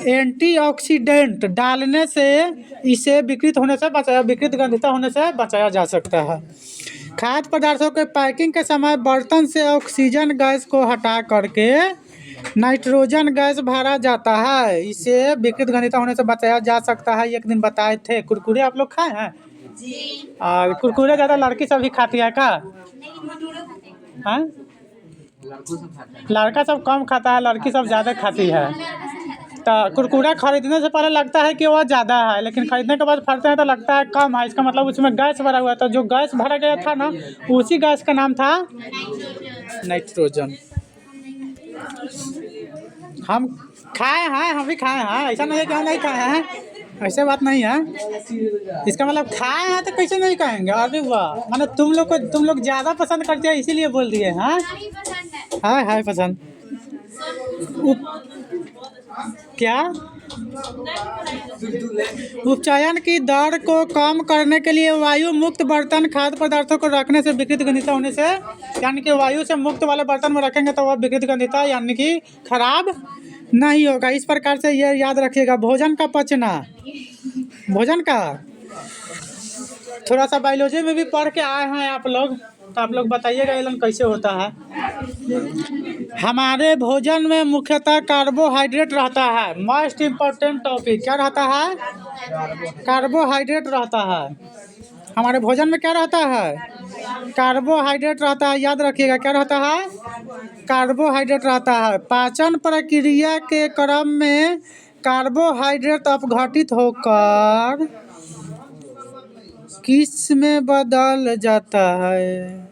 एंटीऑक्सीडेंट डालने से इसे विकृत होने से बचाया, विकृत गंधिता होने से बचाया जा सकता है। खाद्य पदार्थों के पैकिंग के समय बर्तन से ऑक्सीजन गैस को हटा करके नाइट्रोजन गैस भरा जाता है, इसे विकृत गंधिता होने से बचाया जा सकता है। एक दिन बताए थे। कुरकुरे आप लोग खाए हैं? और कुरकुरे ज़्यादा लड़की सब ही खाती है का? हाँ, लड़का सब कम खाता है, लड़की सब ज़्यादा खाती है। तो कुरकुरा खरीदने से पहले लगता है कि वह ज़्यादा है, लेकिन खरीदने के बाद फटते हैं तो लगता है कम है। इसका मतलब उसमें गैस भरा हुआ है। तो जो गैस भरा गया था ना, उसी गैस का नाम था नाइट्रोजन। हम खाए हैं, हम भी खाए हैं, ऐसा नहीं है कि हम नहीं खाए हैं, ऐसे बात नहीं है। इसका मतलब खाए हैं तो कैसे नहीं कहेंगे? अरे वाह, माने तुम लोग ज़्यादा पसंद करते हैं इसीलिए बोल दिए। हाँ है पसंद। क्या उपचयन की दर को कम करने के लिए वायु मुक्त बर्तन खाद्य पदार्थों को रखने से विकृत गंधिता होने से, यानी कि वायु से मुक्त वाले बर्तन में रखेंगे तो वह विकृत गंधिता यानी कि खराब नहीं होगा। इस प्रकार से ये याद रखिएगा। भोजन का पचना, भोजन का थोड़ा सा बायोलॉजी में भी पढ़ के आए हैं आप लोग, तो आप लोग बताइएगा एलन कैसे होता है। हमारे भोजन में मुख्यतः कार्बोहाइड्रेट रहता है। मोस्ट इम्पोर्टेंट टॉपिक क्या रहता है? कार्बोहाइड्रेट रहता है। हमारे भोजन में क्या रहता है? कार्बोहाइड्रेट रहता है। याद रखिएगा क्या रहता है? कार्बोहाइड्रेट रहता है। पाचन प्रक्रिया के क्रम में कार्बोहाइड्रेट अपघटित होकर किस में बदल जाता है?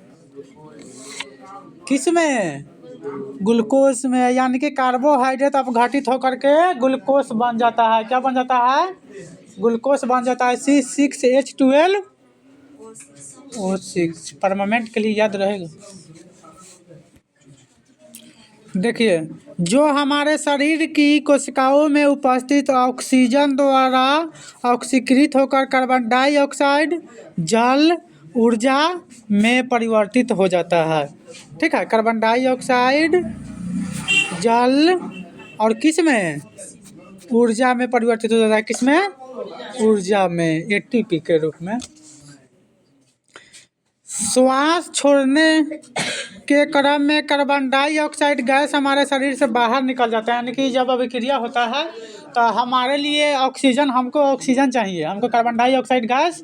किस में? ग्लूकोज में। यानी कि कार्बोहाइड्रेट अपघटित होकर के ग्लूकोज बन जाता है। क्या बन जाता है? ग्लूकोज बन जाता है। C6H12O6 परमानेंट के लिए याद रहेगा। देखिए, जो हमारे शरीर की कोशिकाओं में उपस्थित ऑक्सीजन द्वारा ऑक्सीकृत होकर कार्बन डाइऑक्साइड जल ऊर्जा में परिवर्तित हो जाता है। ठीक है, कार्बन डाइऑक्साइड जल और किस में? ऊर्जा में परिवर्तित हो जाता है। किस में? ऊर्जा में, ATP के रूप में। श्वास छोड़ने के क्रम में कार्बन डाइऑक्साइड गैस हमारे शरीर से बाहर निकल जाता है। यानी कि जब अभिक्रिया होता है तो हमारे लिए ऑक्सीजन, हमको ऑक्सीजन चाहिए, हमको कार्बन डाइऑक्साइड गैस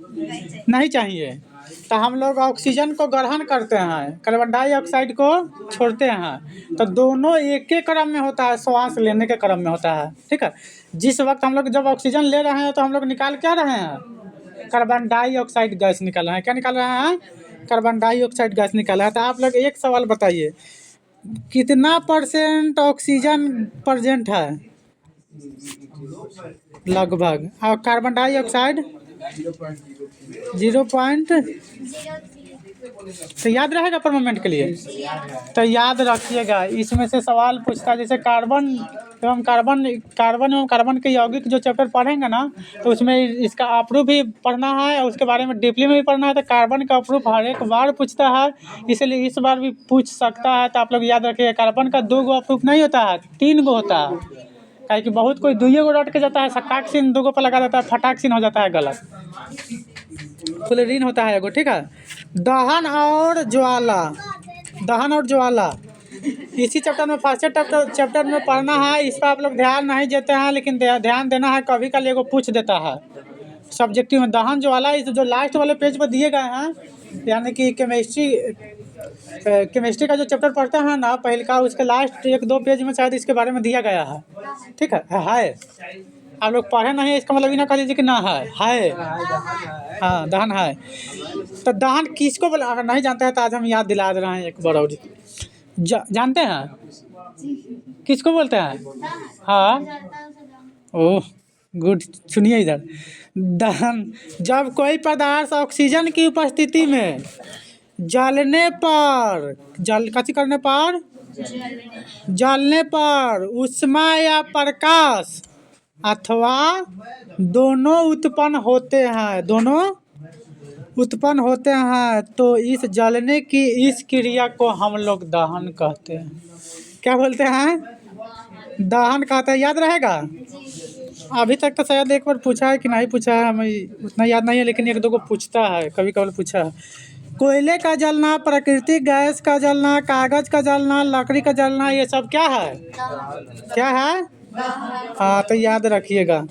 नहीं चाहिए। तो हम लोग ऑक्सीजन को ग्रहण करते हैं, कार्बन डाइऑक्साइड को छोड़ते हैं। तो दोनों एक ही क्रम में होता है, श्वास लेने के क्रम में होता है। ठीक है, जिस वक्त हम लोग जब ऑक्सीजन ले रहे हैं तो हम लोग निकाल क्या रहे हैं? कार्बन डाइऑक्साइड गैस निकाल रहे हैं। क्या निकाल रहे हैं? कार्बन डाइऑक्साइड गैस निकाला है। तो आप लोग एक सवाल बताइए, कितना % ऑक्सीजन प्रेजेंट है लगभग, और कार्बन डाइऑक्साइड 0. तो याद रहेगा पर मोमेंट के लिए। तो याद रखिएगा, इसमें से सवाल पूछता है जैसे कार्बन एवं कार्बन के यौगिक जो चैप्टर पढ़ेंगे ना, तो उसमें इसका अप्रूफ भी पढ़ना है और उसके बारे में डीपली में भी पढ़ना है। तो कार्बन का अप्रूफ हर एक बार पूछता है, इसलिए इस बार भी पूछ सकता है। तो आप लोग याद रखिए, कार्बन का 2 गो अप्रूफ नहीं होता है, 3 गो होता है। काहे कि बहुत कोई 2 गो रट के जाता है, सकाक्सिन 2 गो पर लगा देता है, फटाक्सिन हो जाता है गलत। फ्लोरीन होता है एगो, ठीक है। दहन और ज्वाला इसी चैप्टर में फर्स्ट चैप्टर में पढ़ना है। इस पर आप लोग ध्यान नहीं देते हैं, लेकिन ध्यान देना है, कभी कभी एगो पूछ देता है सब्जेक्टिव में। दहन ज्वाला इस जो लास्ट वाले पेज पर दिए गए हैं, यानी कि केमिस्ट्री का जो चैप्टर पढ़ते हैं ना पहले का, उसके लास्ट 1-2 पेज में शायद इसके बारे में दिया गया है, ठीक है। आप लोग पढ़े नहीं, इसका मतलब ये ना कह लीजिए कि ना है। हाँ, दहन है। तो दहन किसको बोला, अगर नहीं जानते हैं तो आज हम याद दिला दे रहे हैं एक बार और। जानते हैं किसको बोलते हैं? हाँ, ओह गुड। सुनिए इधर, दहन जब कोई पदार्थ ऑक्सीजन की उपस्थिति में जलने पर जलने पर ऊष्मा या प्रकाश अथवा दोनों उत्पन्न होते हैं, तो इस जलने की इस क्रिया को हम लोग दहन कहते हैं। क्या बोलते हैं? दहन कहते हैं। याद रहेगा? अभी तक तो शायद एक बार पूछा है कि नहीं पूछा है, हमें उतना याद नहीं है, लेकिन 1-2 को पूछता है, कभी कभी पूछा है। कोयले का जलना, प्राकृतिक गैस का जलना, कागज का जलना, लकड़ी का जलना, ये सब क्या है? हाँ, तो याद रखिएगा।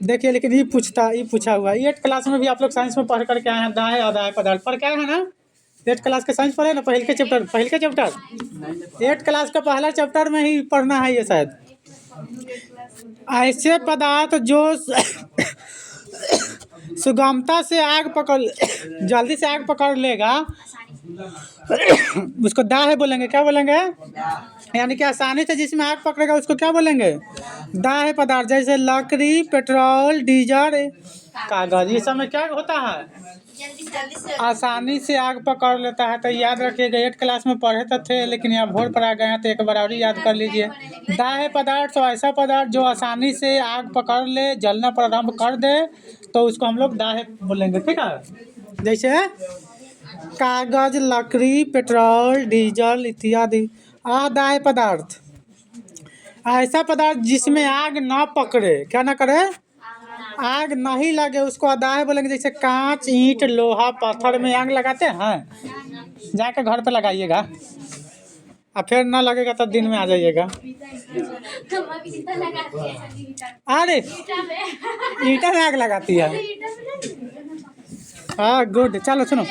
देखिए, लेकिन ये पूछा हुआ है। 8 क्लास में भी आप लोग साइंस में पढ़ करके आए हैं, दाएं अदाय पदार्थ पर क्या है ना। 8 क्लास के साइंस पढ़े ना, पहले के चैप्टर 8 क्लास का पहला चैप्टर में ही पढ़ना है ये शायद। ऐसे पदार्थ जो सुगमता से जल्दी से आग पकड़ लेगा, उसको दाह बोलेंगे। क्या बोलेंगे? यानी कि आसानी से जिसमें आग पकड़ेगा उसको क्या बोलेंगे? दाह पदार्थ। जैसे लकड़ी, पेट्रोल, डीजल, कागज, ये सब में क्या होता है? आसानी से आग पकड़ लेता है। तो याद रखिएगा, 8 क्लास में पढ़े तो थे, लेकिन यहाँ भोर पर आ गए हैं, तो एक बार और याद कर लीजिए। दाह पदार्थ तो ऐसा पदार्थ जो आसानी से आग पकड़ ले, जलना प्रारंभ कर दे, तो उसको हम लोग दाह बोलेंगे, ठीक है। जैसे कागज, लकड़ी, पेट्रोल, डीजल इत्यादि। अदाह पदार्थ ऐसा पदार्थ जिसमें आग ना पकड़े, क्या ना करे, आग नहीं लगे, उसको अदाह बोलेंगे। जैसे कांच, ईंट, लोहा, पत्थर में आग लगाते हैं, जाके घर पे लगाइएगा, और फिर ना लगेगा तो दिन में आ जाइएगा। अरे ईंटा में आग लगाती है। हाँ गुड। चलो सुनो,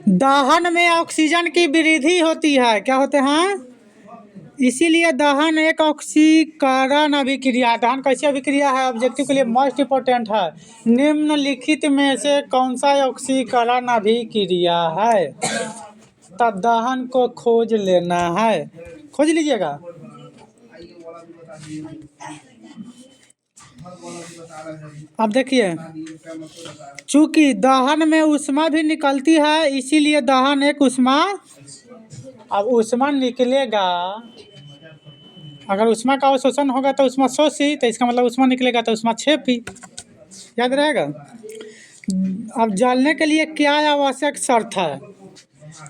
दहन में ऑक्सीजन की वृद्धि होती है। क्या होते हैं? इसीलिए दहन एक ऑक्सीकरण अभिक्रिया। दहन कैसी अभिक्रिया है? ऑब्जेक्टिव के लिए मोस्ट इम्पोर्टेंट है। निम्नलिखित में से कौन सा ऑक्सीकरण अभिक्रिया है? तो दहन को खोज लेना है, खोज लीजिएगा। अब देखिए, चूंकि दहन में ऊष्मा भी निकलती है, इसीलिए दहन एक ऊष्मा। अब ऊष्मा निकलेगा, अगर ऊष्मा का अवशोषण होगा तो ऊष्मा शोषी, तो इसका मतलब ऊष्मा निकलेगा तो ऊष्मा क्षेपी। याद रहेगा। अब जलने के लिए क्या आवश्यक शर्त है?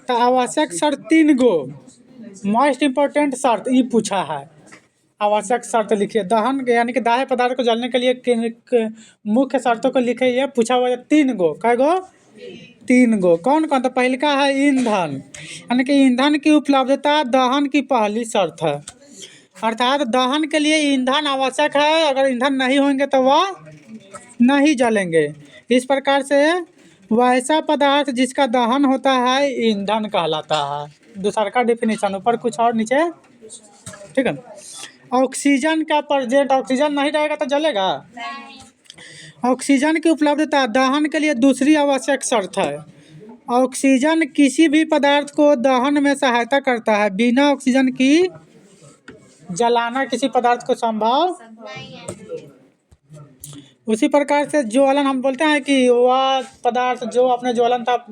तो आवश्यक शर्त 3 गो, मोस्ट इम्पोर्टेंट शर्त ये पूछा है। आवश्यक शर्त लिखिए। दहन यानी कि दाह पदार्थ को जलने के लिए मुख्य शर्तों को लिखे। ये पूछा हुआ है 3 गो। कै गो? 3 गो। कौन कौन? तो पहले का है ईंधन, यानी कि ईंधन की उपलब्धता दहन की पहली शर्त है। अर्थात दहन के लिए ईंधन आवश्यक है, अगर ईंधन नहीं होंगे तो वह नहीं जलेंगे। इस प्रकार से वैसा पदार्थ जिसका दहन होता है ईंधन कहलाता है। दूसरा का डेफिनेशन ऊपर कुछ और नीचे, ठीक है। ऑक्सीजन का प्रेजेंट, ऑक्सीजन नहीं रहेगा तो जलेगा? ऑक्सीजन की उपलब्धता दहन के लिए दूसरी आवश्यक शर्त है। ऑक्सीजन किसी भी पदार्थ को दहन में सहायता करता है। बिना ऑक्सीजन की जलाना किसी पदार्थ को संभव उसी प्रकार से ज्वलन हम बोलते हैं कि वह पदार्थ जो अपने ज्वलन ताप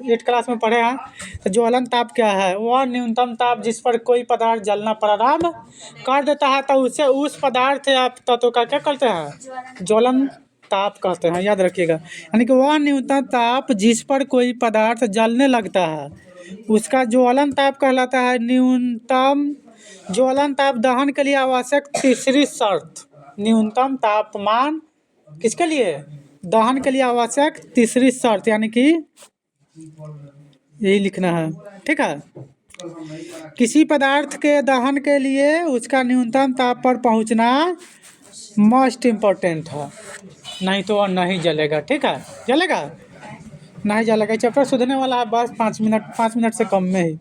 8 क्लास में पढ़े हैं। तो ज्वलन ताप क्या है? वह न्यूनतम ताप जिस पर कोई पदार्थ जलना प्रारंभ कर देता है तो उसे उस पदार्थ या तत्व का क्या कहते हैं? ज्वलन ताप कहते हैं, याद रखिएगा। यानी कि वह न्यूनतम ताप जिस पर कोई पदार्थ जलने लगता है उसका ज्वलन ताप कहलाता है। न्यूनतम ज्वलन ताप दहन के लिए आवश्यक तीसरी शर्त। न्यूनतम तापमान किसके लिए? दहन के लिए आवश्यक तीसरी शर्त, यानी कि यही लिखना है, ठीक है। किसी पदार्थ के दहन के लिए उसका न्यूनतम ताप पर पहुंचना मोस्ट इम्पोर्टेंट है, नहीं तो वह नहीं जलेगा, ठीक है। जलेगा नहीं जलेगा। चैप्टर सुधरने वाला है बस 5 मिनट से कम में ही।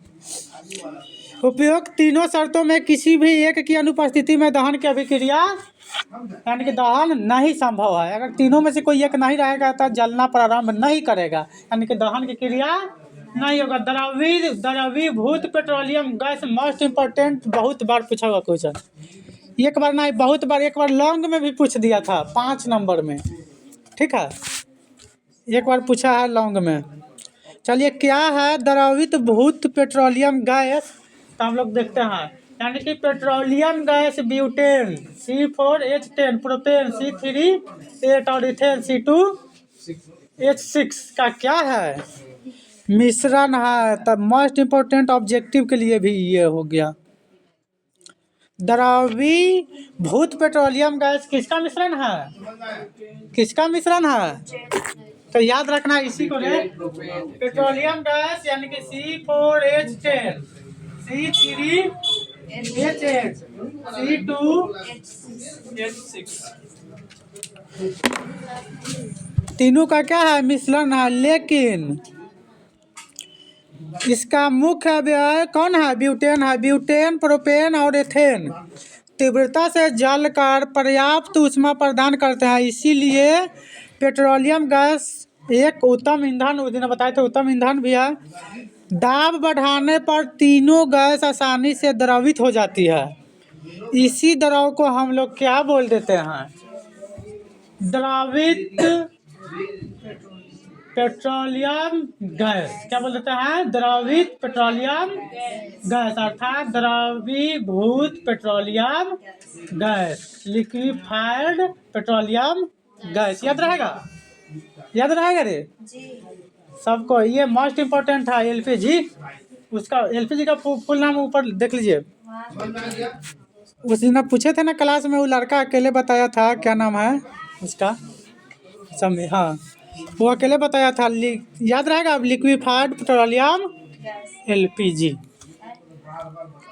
उपयुक्त तीनों शर्तों में किसी भी एक की अनुपस्थिति में दहन की अभिक्रिया यानी कि दहन नहीं संभव है। अगर तीनों में से कोई एक नहीं रहेगा तो जलना प्रारंभ नहीं करेगा, यानी कि दहन की क्रिया नहीं होगा। द्रवीभूत पेट्रोलियम गैस मोस्ट इम्पोर्टेंट, बहुत बार पूछा हुआ क्वेश्चन, एक बार नहीं बहुत बार। एक बार लॉन्ग में भी पूछ दिया था 5 नंबर में, ठीक है। एक बार पूछा है लॉन्ग में। चलिए, क्या है द्रवीभूत पेट्रोलियम गैस? तो हम लोग देखते हैं, यानी कि petroleum gas butane C4H10, propane C3H8 और इथेन C2H6 का क्या है? मिश्रण है। तब मोस्ट इम्पोर्टेंट ऑब्जेक्टिव के लिए भी ये हो गया। द्रवीभूत पेट्रोलियम गैस किसका मिश्रण है? किसका मिश्रण है? तो याद रखना इसी को रे। पेट्रोलियम गैस यानी कि C4H10, C3H8, C2H6, तीनों का क्या है? मिश्रण है। लेकिन इसका मुख्य अवयव कौन है? ब्यूटेन है। ब्यूटेन, प्रोपेन और एथेन तीव्रता से जलकर पर्याप्त ऊष्मा प्रदान करते हैं, इसीलिए पेट्रोलियम गैस एक उत्तम ईंधन, उस दिन बताए थे उत्तम ईंधन भी है। दाब बढ़ाने पर तीनों गैस आसानी से द्रवित हो जाती है। इसी द्रव को हम लोग क्या बोल देते हैं? द्रवित पेट्रोलियम गैस। क्या बोल देते हैं? द्रवित पेट्रोलियम गैस, अर्थात द्रवीभूत petroleum gas, liquefied petroleum gas. याद रहेगा? याद रहेगा रे सबको? ये मोस्ट इम्पोर्टेंट है। एलपीजी, उसका एलपीजी का फुल नाम ऊपर देख लीजिए। उस दिन पूछे थे ना क्लास में, वो लड़का अकेले बताया था, क्या नाम है उसका? समय, हाँ, वो अकेले बताया था। याद रहेगा? अब लिक्विफाइड पेट्रोलियम एलपीजी,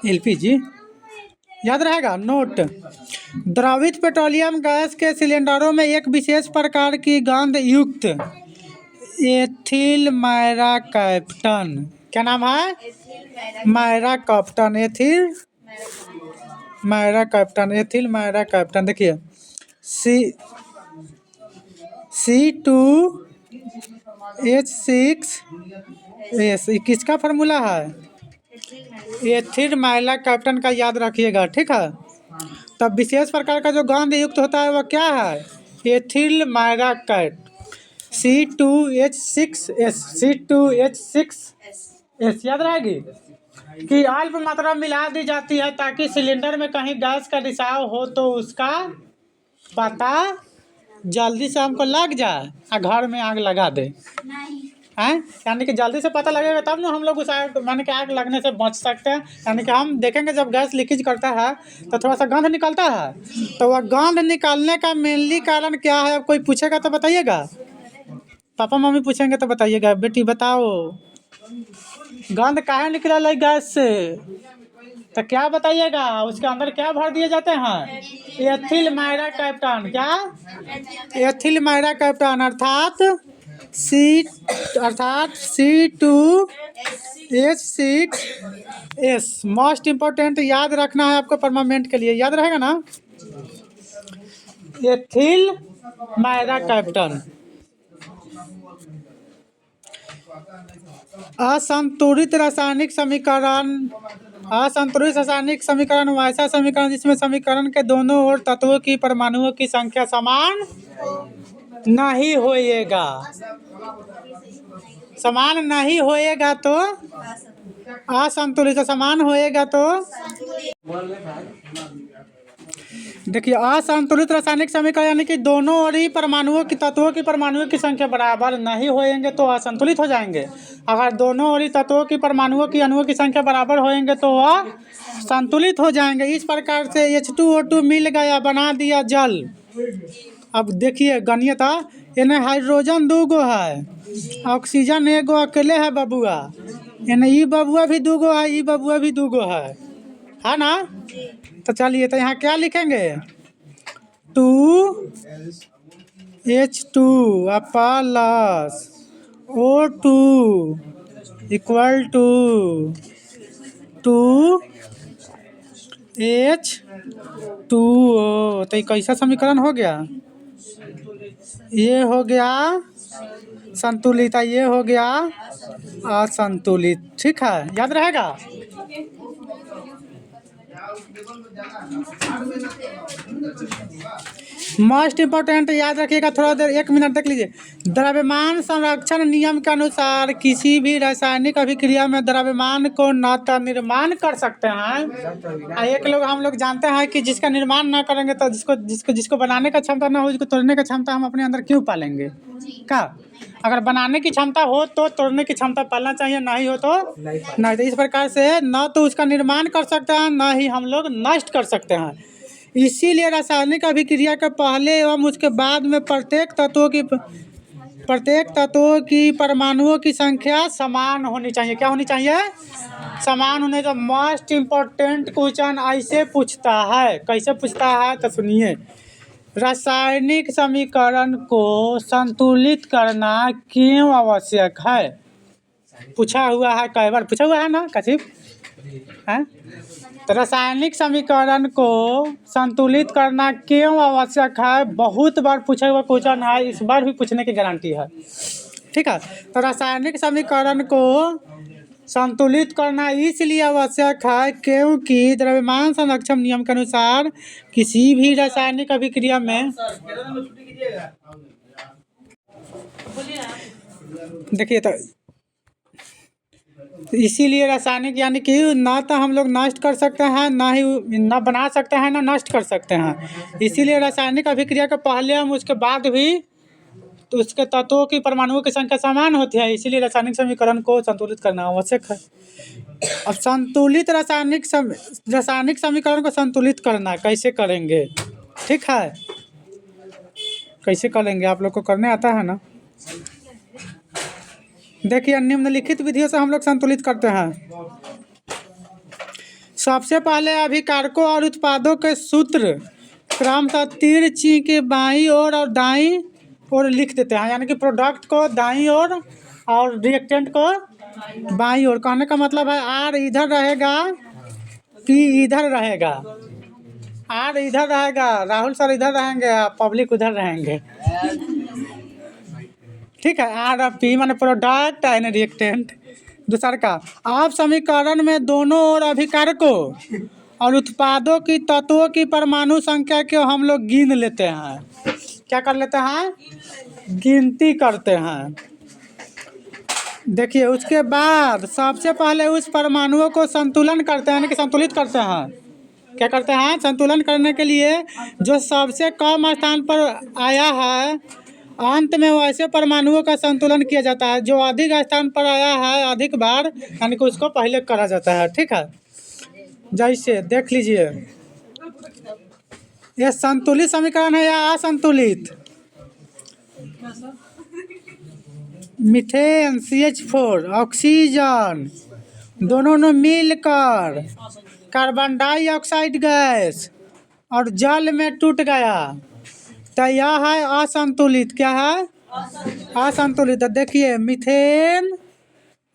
एलपीजी याद रहेगा। नोट, द्रवित पेट्रोलियम गैस के सिलेंडरों में एक विशेष प्रकार की गंध युक्त एथिल मैराकैप्टन, क्या नाम है? मैराकैप्टन, एथिल मैराकैप्टन, एथिल मैराकैप्टन। देखिए C2H6S, किसका फार्मूला है? एथिल मैराकैप्टन का याद रखिएगा, ठीक है। तब विशेष प्रकार का जो गंध युक्त होता है वह क्या है? Ethyl mercaptan, C2H6S, C2H6S। याद रहेगी कि अल्प मात्रा मिला दी जाती है ताकि सिलेंडर में कहीं गैस का रिसाव हो तो उसका पता जल्दी से हमको लग जाए और घर में आग लगा दे हैं। यानी कि जल्दी से पता लगेगा तब ना हम लोग उस आग, माने कि आग लगने से बच सकते हैं। यानी कि हम देखेंगे जब गैस लीकेज करता है तो थोड़ा सा गंध निकलता है, तो वह गंध निकालने का मेनली कारण क्या है? अब कोई पूछेगा तो बताइएगा, पापा मम्मी पूछेंगे तो बताइएगा, बेटी बताओ गंध काहे निकला है गैस से? तो क्या बताइएगा? उसके अंदर क्या भर दिए जाते हैं? एथिल मैराकैप्टन। क्या? एथिल मैराकैप्टन, अर्थात C2H6S। मोस्ट इम्पोर्टेंट याद रखना है आपको परमानेंट के लिए, याद रहेगा ना? एथिल मैराकैप्टन। असंतुलित रासायनिक समीकरण असंतुलित रासायनिक समीकरण वैसा समीकरण जिसमें समीकरण के दोनों ओर तत्वों की परमाणुओं की संख्या समान नहीं होएगा। समान नहीं होएगा तो असंतुलित, समान होएगा तो देखिए असंतुलित रासायनिक समीकरण यानी कि दोनों ओर ही परमाणुओं की तत्वों की परमाणुओं की संख्या बराबर नहीं होएंगे तो असंतुलित हो जाएंगे। अगर दोनों ओर ही तत्वों की परमाणुओं की अणुओं की संख्या बराबर होएंगे तो वह संतुलित हो जाएंगे। इस प्रकार से H2O2 मिल गया, बना दिया जल। अब देखिए गणियता, इन्हें हाइड्रोजन 2 गो है, ऑक्सीजन 1 गो अकेले है बबुआ, इन्हें ई बबुआ भी 2 गो है, ई बबुआ भी 2 गो है ना। तो चलिए तो यहाँ क्या लिखेंगे 2H2 plus O2 equal to 2H2O। तो ये कैसा समीकरण हो गया, ये हो गया संतुलित, ये हो गया असंतुलित। ठीक है, याद रहेगा। मोस्ट इम्पोर्टेंट याद रखिएगा, थोड़ा देर 1 मिनट देख लीजिए। द्रव्यमान संरक्षण नियम के अनुसार किसी भी रासायनिक अभिक्रिया में द्रव्यमान को न तो निर्माण कर सकते हैं, एक लोग हम लोग जानते हैं कि जिसका निर्माण ना करेंगे तो जिसको बनाने का क्षमता ना हो, जिसको तोड़ने का क्षमता हम अपने अंदर क्यों पालेंगे। क्या अगर बनाने की क्षमता हो तो तोड़ने की क्षमता पालना चाहिए, नहीं हो तो नहीं। तो इस प्रकार से न तो उसका निर्माण कर सकते हैं, न ही हम लोग नष्ट कर सकते हैं। इसीलिए रासायनिक अभिक्रिया के पहले एवं उसके बाद में प्रत्येक तत्वों की परमाणुओं की संख्या समान होनी चाहिए। क्या होनी चाहिए, समान होने। का मोस्ट इम्पोर्टेंट क्वेश्चन ऐसे पूछता है, कैसे पूछता है तो सुनिए। रासायनिक समीकरण को संतुलित करना क्यों आवश्यक है, पूछा हुआ है, कई बार पूछा हुआ है ना कशिप है। तो रासायनिक समीकरण को संतुलित करना क्यों आवश्यक है, बहुत बार पूछा हुआ क्वेश्चन है, इस बार भी पूछने की गारंटी है। ठीक है, तो रासायनिक समीकरण को संतुलित करना इसलिए आवश्यक है क्योंकि द्रव्यमान संरक्षण नियम के अनुसार किसी भी रासायनिक अभिक्रिया में देखिए तो इसीलिए रासायनिक यानी कि ना तो हम लोग नष्ट कर सकते हैं, ना ही ना बना सकते हैं, ना नष्ट कर सकते हैं। इसीलिए रासायनिक अभिक्रिया के पहले हम उसके बाद भी तो उसके तत्वों की परमाणुओं की संख्या समान होती है, इसीलिए रासायनिक समीकरण को संतुलित करना आवश्यक है। अब संतुलित रासायनिक समीकरण को संतुलित करना कैसे करेंगे, ठीक है, कैसे करेंगे आप लोग को करने आता है ना। देखिए निम्नलिखित विधियों से हम लोग संतुलित करते हैं। सबसे पहले अभिकारकों और उत्पादों के सूत्र क्रमशः तीर चिन्ह के बाईं ओर और दाईं ओर लिख देते हैं, यानी कि प्रोडक्ट को दाईं ओर और रिएक्टेंट को बाईं ओर। कहने का मतलब है आर इधर रहेगा, पी इधर रहेगा, आर इधर रहेगा, राहुल सर इधर रहेंगे, पब्लिक उधर रहेंगे। ठीक है, आर और पी माने प्रोडक्ट एंड रिएक्टेंट। दूसरा का आप समीकरण में दोनों ओर अभिकारकों और उत्पादों की तत्वों की परमाणु संख्या को हम लोग गिन लेते हैं। क्या कर लेते हैं, गिनती करते हैं। देखिए उसके बाद सबसे पहले उस परमाणुओं को संतुलन करते हैं, यानी कि संतुलित करते हैं। क्या करते हैं, संतुलन करने के लिए जो सबसे कम स्थान पर आया है अंत में वैसे परमाणुओं का संतुलन किया जाता है। जो अधिक स्थान पर आया है अधिक बार, यानी कि उसको पहले करा जाता है। ठीक है, जैसे देख लीजिए ये संतुलित समीकरण है या असंतुलित। मीथेन CH4 ऑक्सीजन दोनों ने मिलकर कार्बन डाइऑक्साइड गैस और जल में टूट गया, तो यह है असंतुलित। क्या है, असंतुलित। देखिए मीथेन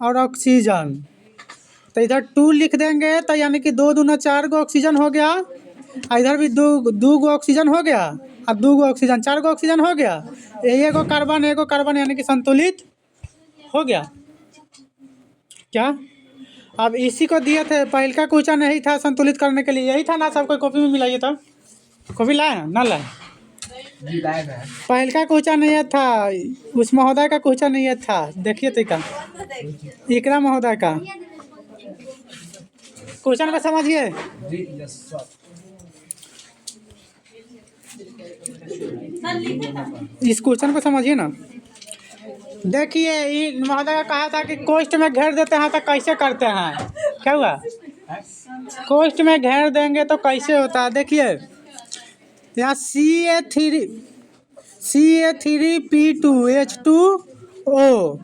और ऑक्सीजन, तो इधर 2 लिख देंगे, तो यानी कि 2 दूना 4 गो ऑक्सीजन हो गया, इधर भी 2 गो ऑक्सीजन हो गया, और 2 गो ऑक्सीजन 4 गो ऑक्सीजन हो गया, एगो कार्बन यानी कि संतुलित हो गया। क्या अब इसी को दिए थे, पहल का क्वेश्चन यही था संतुलित करने के लिए, यही था ना सबको कॉपी में मिलाइए तब। कॉपी लाए ना लाए? पहल का क्वेश्चन ये था, उस महोदय का क्वेश्चन ये था, देखिए तो का इकरा महोदय का क्वेश्चन को समझिए। इस क्वेश्चन को समझिए ना। देखिए महोदय का कहा था कि कोष्ठ में घेर देते हैं तो कैसे करते हैं, क्या हुआ? कोष्ठ में घेर देंगे तो कैसे होता है, देखिए यहाँ CA3P2H2O,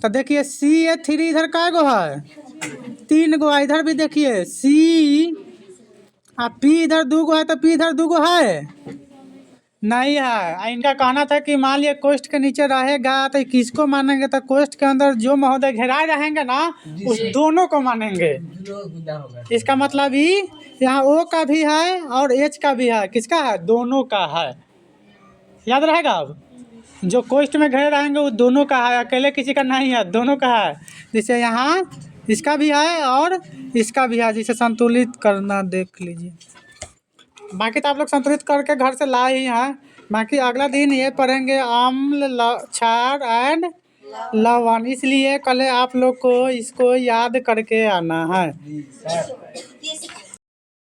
तो देखिए CA3 इधर का गो है 3 गो, इधर भी देखिए C P इधर 2 गो है, तो P इधर 2 गो है नहीं है। इनका कहना था कि मान लिया कोष्ठ के नीचे रहेगा तो किसको मानेंगे, तो कोष्ठ के अंदर जो महोदय घेराए रहेंगे ना उस दोनों को मानेंगे। इसका मतलब ही यहाँ O का भी है और H का भी है, किसका है? दोनों का है, याद रहेगा। अब जो कोष्ठ में घेरे रहेंगे वो दोनों का है, अकेले किसी का नहीं है, दोनों का है। जैसे यहाँ इसका भी है और इसका भी है, जिसे संतुलित करना देख लीजिए। बाकी तो आप लोग संतुलित करके घर से लाए ही हैं। बाकी अगला दिन ये पढ़ेंगे अम्ल, क्षार एंड लवण, इसलिए कल आप लोग को इसको याद करके आना है।